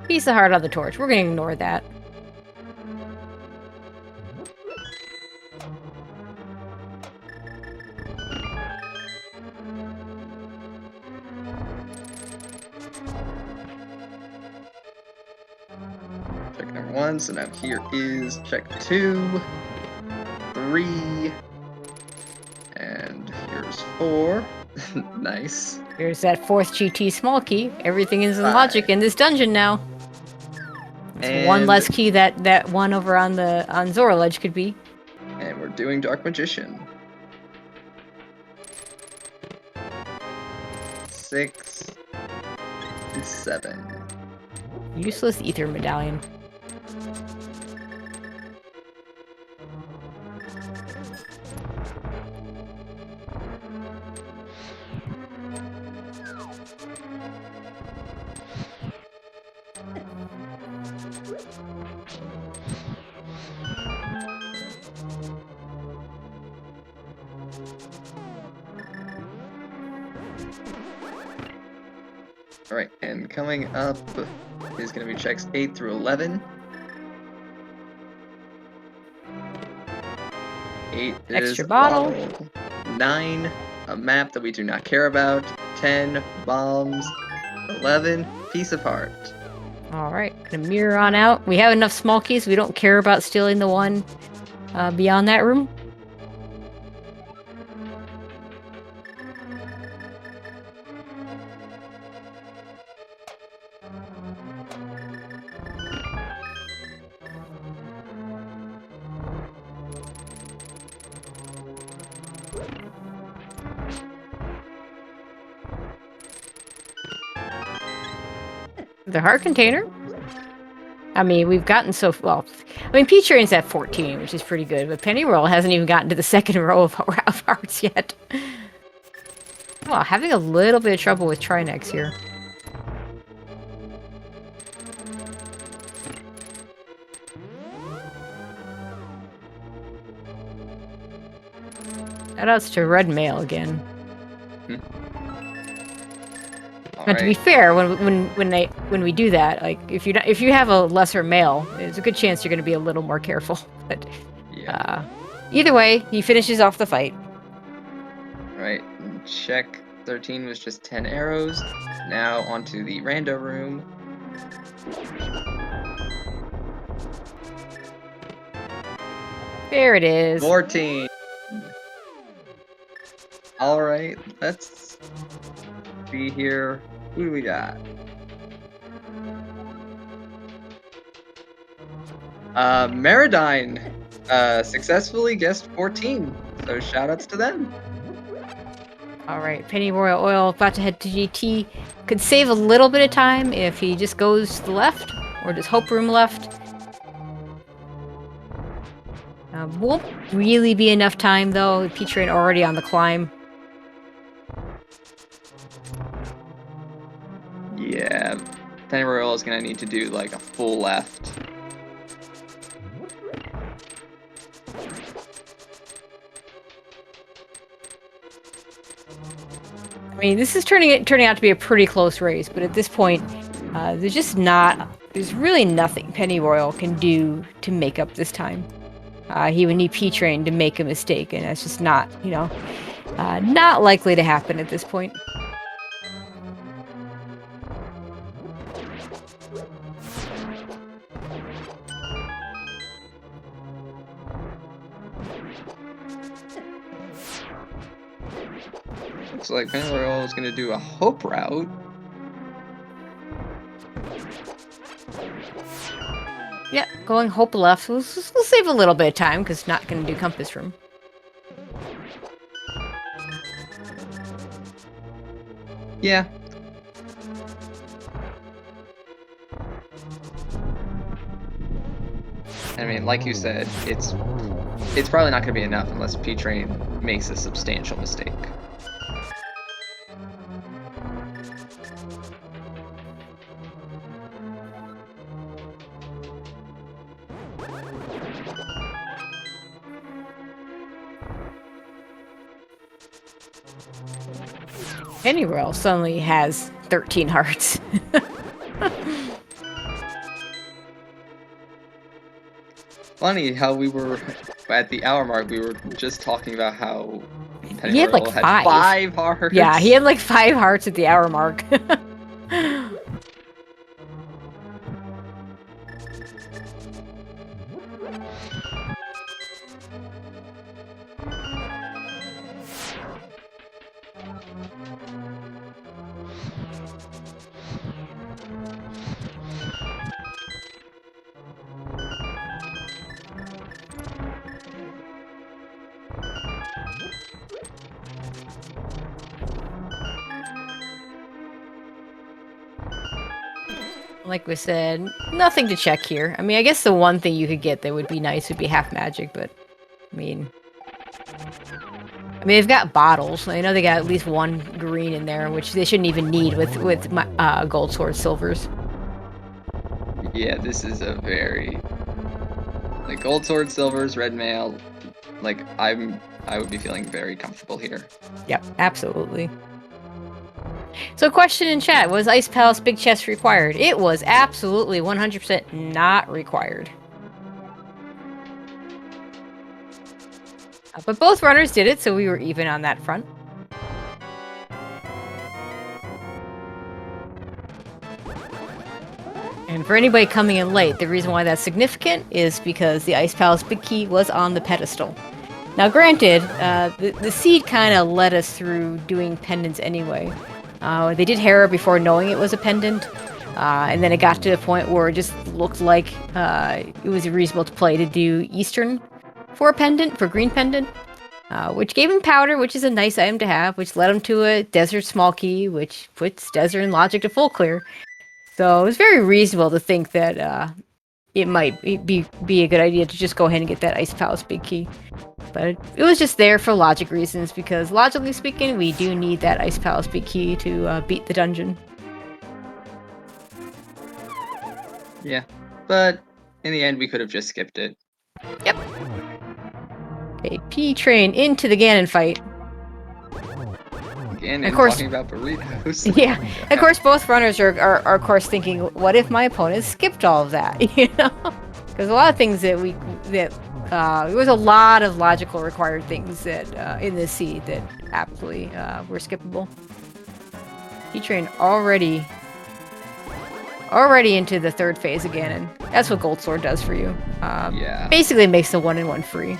Piece of heart on the torch. We're going to ignore that. Check number 1, so now here is check 2, 3, and here's 4. Nice. Here's that 4th GT small key. Everything is in logic in this dungeon now. It's one less key that one over on Zora Ledge could be. And we're doing Dark Magician. 6 and 7. Useless ether medallion. Alright, and coming up is going to be checks 8 through 11. 8 is Extra bottle. 9, a map that we do not care about. 10, bombs. 11, piece of heart. Alright, gonna mirror on out. We have enough small keys, we don't care about stealing the one beyond that room. The heart container? I mean, we've gotten so... Well, I mean, P-Train's at 14, which is pretty good, but Pennyroyal hasn't even gotten to the second row of hearts yet. Well, having a little bit of trouble with Trinex here. Shoutouts to Red Mail again. But to be fair, when we do that, like if you have a lesser male, there's a good chance you're going to be a little more careful. But yeah. Either way, he finishes off the fight. Right. Check 13 was just 10 arrows. Now onto the rando room. There it is. 14. All right. Let's See here. Who do we got? Meridine successfully guessed 14. So shoutouts to them. Alright, Penny Royal Oil about to head to GT. Could save a little bit of time if he just goes to the left, or does Hope Room left. Won't really be enough time though, P-Train already on the climb. Yeah, Penny Royal is gonna need to do like a full left. I mean, this is turning out to be a pretty close race, but at this point, there's really nothing Penny Royal can do to make up this time. He would need P-Train to make a mistake, and that's just not, not likely to happen at this point. Looks like Penny Royal is gonna do a Hope route. Yeah, going Hope left. We'll save a little bit of time because not going to do Compass Room. Yeah. I mean, like you said, it's probably not going to be enough unless P-Train makes a substantial mistake. Penny Royal suddenly has 13 hearts. Funny how we were at the hour mark. We were just talking about how Penny He had Royal like had 5 hearts. Yeah, he had like 5 hearts at the hour mark. Like we said, nothing to check here. I mean, I guess the one thing you could get that would be nice would be half magic, but I mean, they've got bottles. I know they got at least one green in there, which they shouldn't even need with gold sword silvers. Yeah, this is a very like gold sword silvers, red mail. Like I would be feeling very comfortable here. Yep, absolutely. So question in chat, was Ice Palace Big Chest required? It was absolutely 100% not required. But both runners did it, so we were even on that front. And for anybody coming in late, the reason why that's significant is because the Ice Palace Big Key was on the pedestal. Now granted, the seed kind of led us through doing pendants anyway. They did Hera before knowing it was a pendant, and then it got to the point where it just looked like it was reasonable to play to do Eastern for a pendant, for green pendant, which gave him powder, which is a nice item to have, which led him to a desert small key, which puts desert and logic to full clear. So it was very reasonable to think that it might be a good idea to just go ahead and get that Ice Palace Big Key. But it was just there for logic reasons, because logically speaking, we do need that Ice Palace Big Key to beat the dungeon. Yeah, but in the end, we could have just skipped it. Yep. Okay, P-Train into the Ganon fight. Ganon of course, talking about burritos. Yeah, of course, both runners are of course thinking, what if my opponent skipped all of that? You know, because a lot of things that there was a lot of logical required things that in this seed that absolutely were skippable. P-Train already into the third phase of Ganon. That's what Gold Sword does for you. Yeah. Basically makes the 1-in-1 free.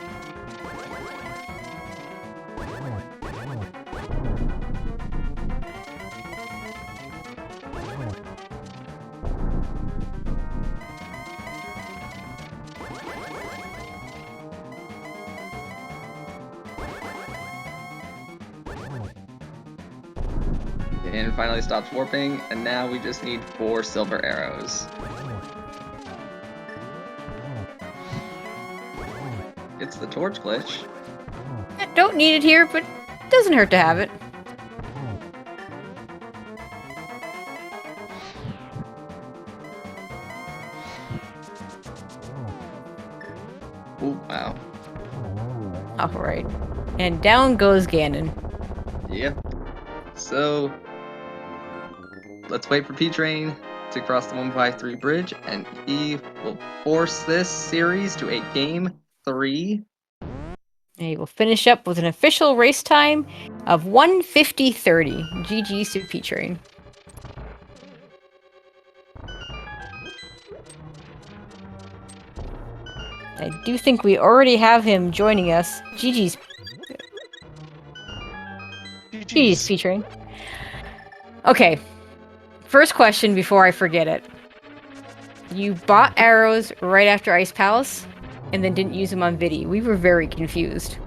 Ganon finally stops warping, and now we just need 4 silver arrows. It's the torch glitch. Don't need it here, but it doesn't hurt to have it. Ooh, wow. Alright. And down goes Ganon. Yep. So, let's wait for P-Train to cross the 153 bridge, and he will force this series to a game 3. And he will finish up with an official race time of 1:50:30. GG's to P-Train. I do think we already have him joining us. GG's P-Train. Okay. First question before I forget it. You bought arrows right after Ice Palace and then didn't use them on Vidi. We were very confused.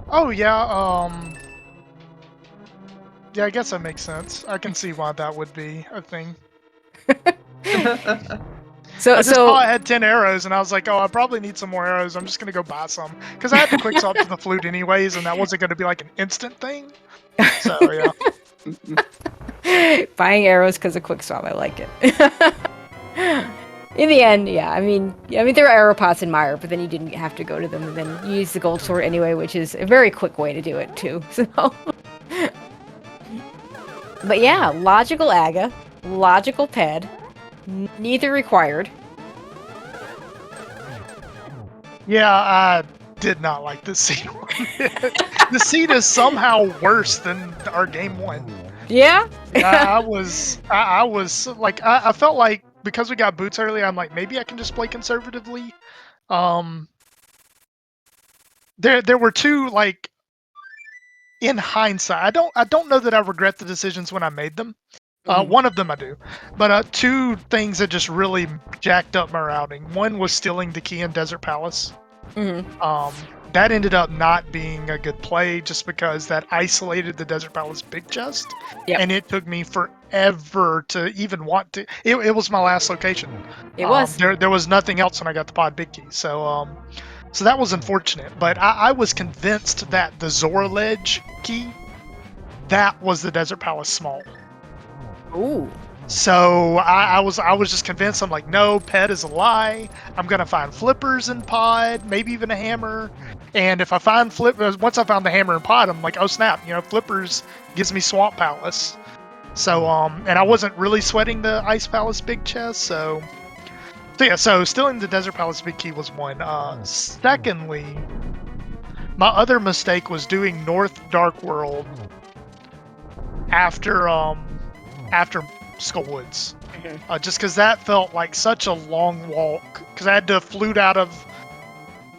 Oh, yeah, yeah, I guess that makes sense. I can see why that would be a thing. So I just saw I had 10 arrows, and I was like, oh, I probably need some more arrows. I'm just going to go buy some. Because I had to quick swap to the flute anyways, and that wasn't going to be like an instant thing. So, yeah. Buying arrows because of quick swap, I like it. In the end, yeah, I mean, there are arrow pots in Mire, but then you didn't have to go to them, and then you use the gold sword anyway, which is a very quick way to do it, too. So, but yeah, logical Aga, logical Ped, neither required. Yeah, I did not like this scene. The scene is somehow worse than our game 1. Yeah? I felt like because we got boots early, I'm like, maybe I can just play conservatively. There were 2, like, in hindsight, I don't know that I regret the decisions when I made them. One of them I do, but 2 things that just really jacked up my routing. One was stealing the key in Desert Palace. That ended up not being a good play just because that isolated the Desert Palace big chest, and it took me forever to even want to. It was my last location. It was. There was nothing else when I got the pod big key, so that was unfortunate. But I was convinced that the Zora Ledge key, that was the Desert Palace small. Ooh. So I was just convinced. I'm like, no, Ped is a lie. I'm gonna find flippers in pod, maybe even a hammer. And if I find once I found the hammer in pod, I'm like, oh snap, flippers gives me Swamp Palace. So and I wasn't really sweating the Ice Palace big chest. So yeah, so stealing the Desert Palace big key was one. Secondly, my other mistake was doing North Dark World after Skullwoods, just because that felt like such a long walk. Because I had to flute out of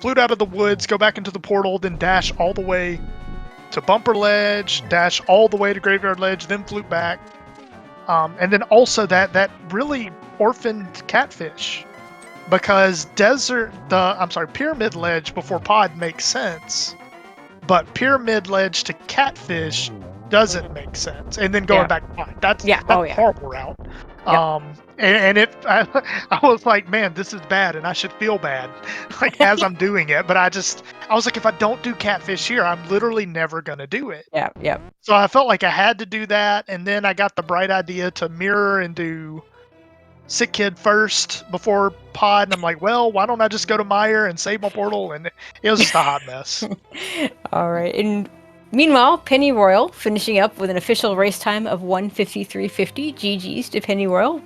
the woods, go back into the portal, then dash all the way to Bumper Ledge, dash all the way to Graveyard Ledge, then flute back, and then also that really orphaned catfish. Because Pyramid Ledge before Pod makes sense, but Pyramid Ledge to Catfish doesn't make sense. And then going back to Pod, that's a horrible route. I was like, man, this is bad, and I should feel bad, like as I'm doing it. But I was like, if I don't do Catfish here, I'm literally never gonna do it. Yeah. So I felt like I had to do that, and then I got the bright idea to mirror and do Sick Kid first before Pod, and I'm like, well, why don't I just go to Mire and save my portal? And it was just a hot mess. All right, and meanwhile, Penny Royal finishing up with an official race time of 1:53:50. GG's to Penny Royal.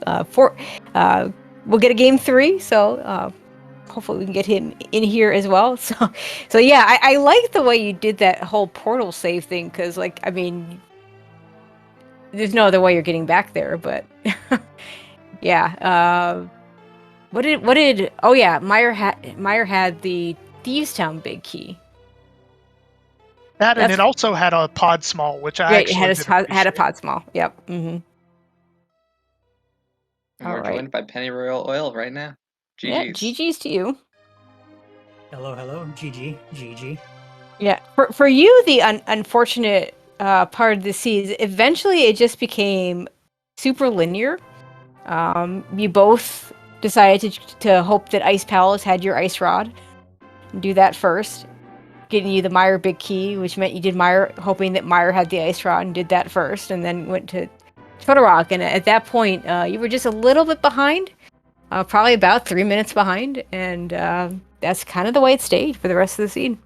We'll get a game 3, so hopefully we can get him in here as well. So yeah, I like the way you did that whole portal save thing, because there's no other way you're getting back there, but. Yeah. What did? Oh yeah, Mire had the Thieves Town big key. And it also had a pod small, which I actually had a pod small. Yep. Mm-hmm. And we're joined by Penny Royal Oil right now. GG's. Yeah, GG's to you. Hello, GG. Yeah, for you, the unfortunate part of the seas, eventually it just became super linear. You both decided to hope that Ice Palace had your ice rod. Do that first, getting you the Meyer big key, which meant you did Meyer, hoping that Meyer had the ice rod, and did that first, and then went to Totorock. And at that point, you were just a little bit behind, probably about 3 minutes behind, and that's kind of the way it stayed for the rest of the scene.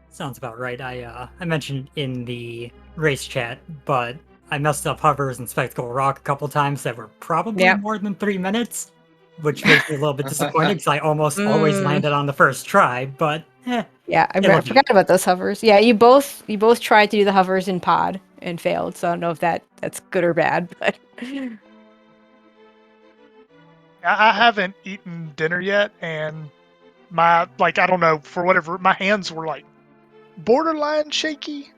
Sounds about right. I mentioned in the race chat, but I messed up hovers and Spectacle Rock a couple times that were probably more than 3 minutes, which makes me a little bit disappointed because I almost always landed on the first try. But yeah, I forgot about those hovers. Yeah, you both tried to do the hovers in pod and failed. So I don't know if that's good or bad, but I haven't eaten dinner yet, and I don't know, for whatever, my hands were like borderline shaky.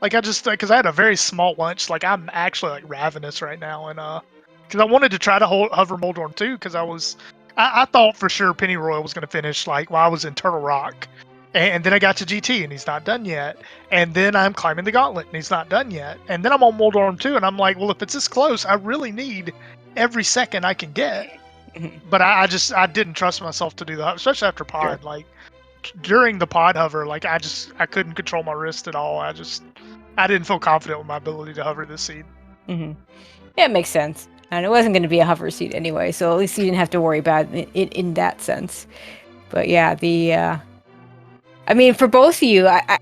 Like I just, because I had a very small lunch, like I'm actually like ravenous right now, and because I wanted to try to hover Moldorm too, because I thought for sure Pennyroyal was gonna finish like while I was in Turtle Rock, and then I got to GT and he's not done yet, and then I'm climbing the Gauntlet and he's not done yet, and then I'm on Moldorm 2, and I'm like, well, if it's this close, I really need every second I can get. But I didn't trust myself to do that, especially after pod. Like during the pod hover, like I couldn't control my wrist at all. I didn't feel confident with my ability to hover this seed. Yeah, it makes sense. And it wasn't going to be a hover seat anyway, so at least you didn't have to worry about it in that sense. But yeah, I mean, for both of you, I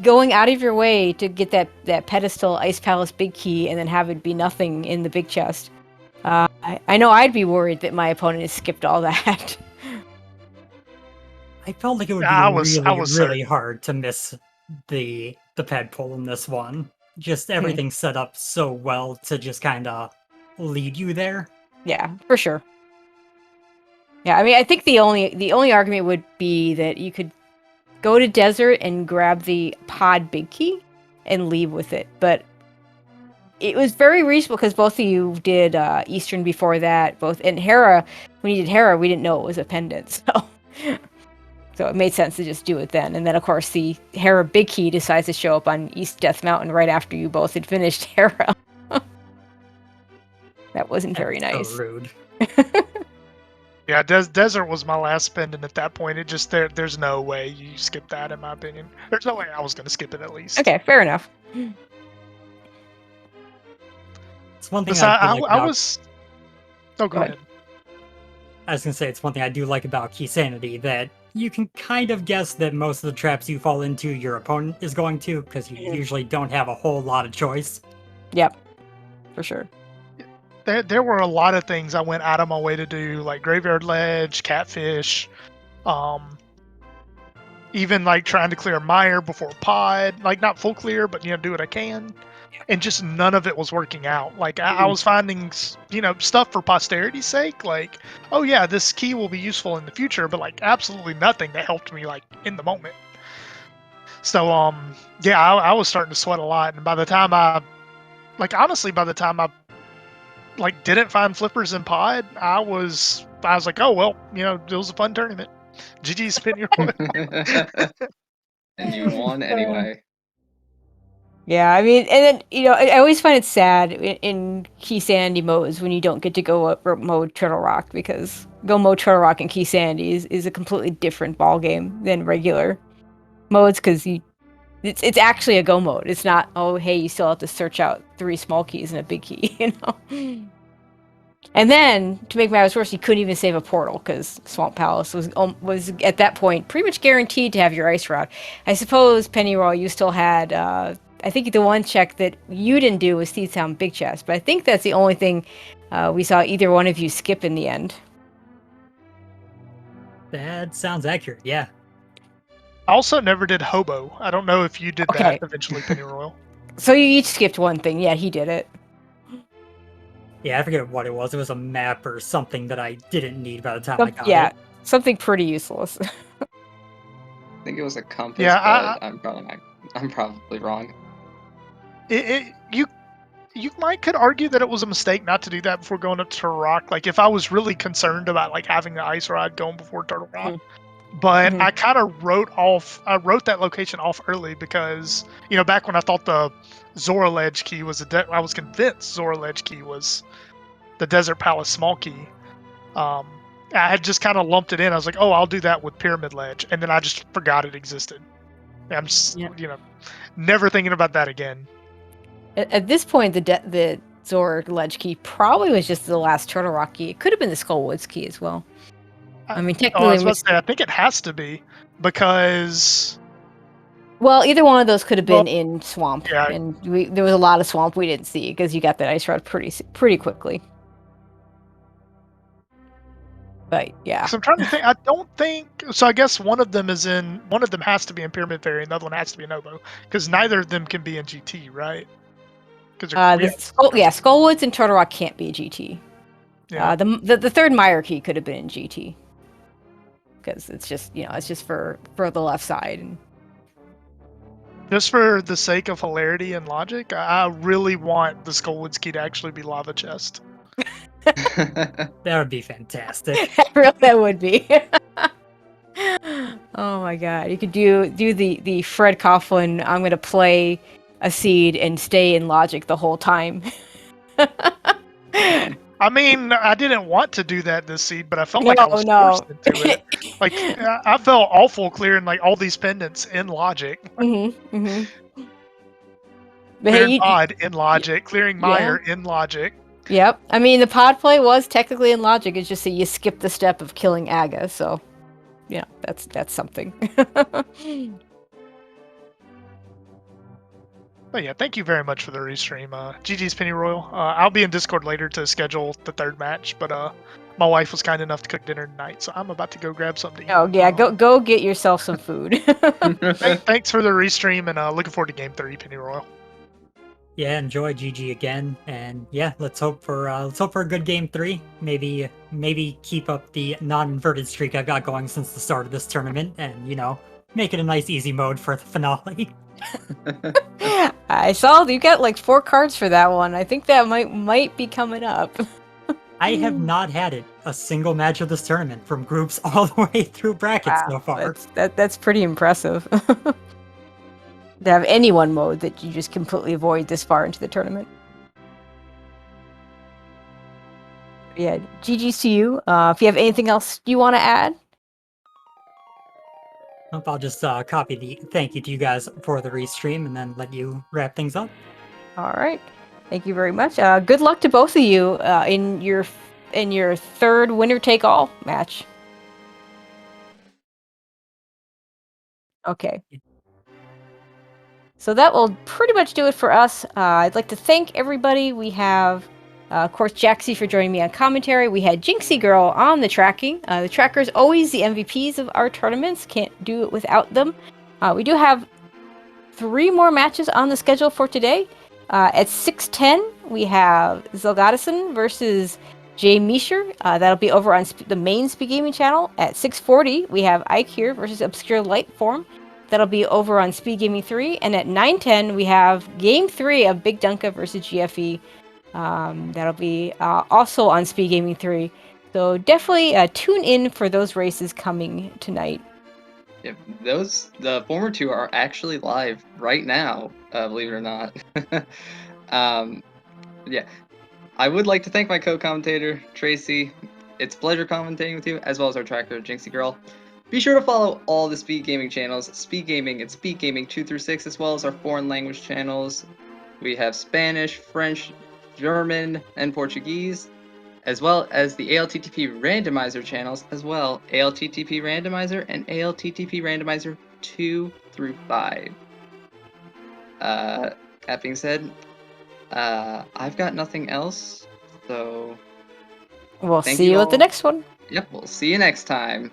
going out of your way to get that pedestal Ice Palace big key and then have it be nothing in the big chest. I know I'd be worried that my opponent has skipped all that. I felt like it would be really hard to miss the ped pull in this one. Just everything set up so well to just kind of lead you there. Yeah, for sure. Yeah, I mean, I think the only argument would be that you could go to desert and grab the pod big key and leave with it, but it was very reasonable because both of you did Eastern before that. And Hera, when you did Hera, we didn't know it was a pendant, so it made sense to just do it then. And then, of course, the Hera big key decides to show up on East Death Mountain right after you both had finished Hera. That wasn't very nice. So rude. Yeah, desert was my last pendant at that point. It just there's no way you skip that, in my opinion. There's no way I was going to skip it at least. Okay, fair enough. It's one thing I was. Oh, go ahead. I was gonna say it's one thing I do like about Key Sanity, that you can kind of guess that most of the traps you fall into, your opponent is going to, because you usually don't have a whole lot of choice. Yep, for sure. There were a lot of things I went out of my way to do, like Graveyard Ledge, Catfish, even like trying to clear Mire before pod, like not full clear, but do what I can. And just none of it was working out. Like I was finding, stuff for posterity's sake. Like, oh yeah, this key will be useful in the future, but like absolutely nothing that helped me like in the moment. So yeah, I was starting to sweat a lot, and by the time I didn't find flippers in pod, I was like, oh well, it was a fun tournament. GG's Pennyroyal. And you won anyway. Yeah, I mean, and then, I always find it sad in Key Sandy modes when you don't get to go mode Turtle Rock, because go mode Turtle Rock and Key Sandy is a completely different ball game than regular modes, because it's actually a go mode. It's not, oh, hey, you still have to search out 3 small keys and a big key, And then, to make matters worse, you couldn't even save a portal, because Swamp Palace was at that point pretty much guaranteed to have your ice rod. I suppose, Pennyroyal, you still had, I think the one check that you didn't do was Thieves Town Big Chest, but I think that's the only thing we saw either one of you skip in the end. That sounds accurate, yeah. I also never did Hobo. I don't know if you did that eventually, Pennyroyal. So you each skipped one thing. Yeah, he did it. Yeah, I forget what it was. It was a map or something that I didn't need by the time I got it. Yeah, something pretty useless. I think it was a compass, but I'm probably wrong. You could argue that it was a mistake not to do that before going up to Turtle Rock. Like if I was really concerned about like having the ice rod going before Turtle Rock, but Mhm. I kind of wrote that location off early because, back when I thought the Zora Ledge key was I was convinced Zora Ledge key was the Desert Palace small key. I had just kind of lumped it in. I was like, oh, I'll do that with Pyramid Ledge, and then I just forgot it existed. I'm just, never thinking about that again. At this point, the Zora Ledge key probably was just the last Turtle Rock key. It could have been the Skullwoods key as well. I mean, I technically, was about to say, I think it has to be because. well, either one of those could have Well, been in Swamp, yeah. and there was a lot of Swamp we didn't see because you got that ice rod pretty quickly. But yeah, So I'm trying to think. I don't think so. I guess one of them has to be in Pyramid Fairy, and the other one has to be in Obo, because neither of them can be in GT, right? Because Skullwoods and Turtle Rock can't be a GT. Yeah. The third Meyer key could have been in GT because it's just for the left side. And just for the sake of hilarity and logic, I really want the Skullwoods key to actually be Lava Chest. That would be fantastic. That would be. Oh my god! You could do the Fred Coughlin. I'm gonna play a seed and stay in logic the whole time. I mean, I didn't want to do that this seed, but I felt like I was forced into it. Like I felt awful clearing like all these pendants in logic. But Clearing Pod in logic, clearing Meyer in logic. Yep. I mean, the pod play was technically in logic. It's just that you skip the step of killing Aga. So, yeah, that's something. But yeah, thank you very much for the restream. GG's Penny Royal. I'll be in Discord later to schedule the third match, but my wife was kind enough to cook dinner tonight, so I'm about to go grab something to eat. Oh yeah, go get yourself some food. Thanks for the restream, and looking forward to Game 3, Penny Royal. Yeah, enjoy GG again, and yeah, let's hope for a good Game 3. Maybe keep up the non-inverted streak I've got going since the start of this tournament, and make it a nice easy mode for the finale. I saw you got like 4 cards for that one. I think that might be coming up. I have not had it a single match of this tournament from groups all the way through brackets so far. That's pretty impressive. To have any one mode that you just completely avoid this far into the tournament. Yeah, GG's to you. If you have anything else you want to add? I'll just copy the thank you to you guys for the restream and then let you wrap things up. All right. Thank you very much. Good luck to both of you in your third winner-take-all match. Okay. So that will pretty much do it for us. I'd like to thank everybody. We have, of course, Jaxie for joining me on commentary. We had Jinxie Girl on the tracking. The trackers always the MVPs of our tournaments. Can't do it without them. We do have 3 more matches on the schedule for today. At 6:10, we have Zelgadison versus Jay Meisher. That'll be over on the main SpeedGaming channel. At 6:40, we have Ike here versus Obscure Lightform. That'll be over on SpeedGaming 3. And at 9:10, we have Game 3 of Big Dunka versus GFE. That'll be also on SpeedGaming 3. So definitely tune in for those races coming tonight. Yeah, the former 2 are actually live right now, believe it or not. Yeah, I would like to thank my co-commentator, Tracy. It's a pleasure commentating with you, as well as our tracker, Jinxie Girl. Be sure to follow all the SpeedGaming channels, SpeedGaming and SpeedGaming 2 through 6, as well as our foreign language channels. We have Spanish, French, German, and Portuguese, as well as the ALTTP Randomizer channels, as well, ALTTP Randomizer and ALTTP Randomizer 2 through 5. That being said, I've got nothing else, so we'll see you at the next one. Yep, we'll see you next time.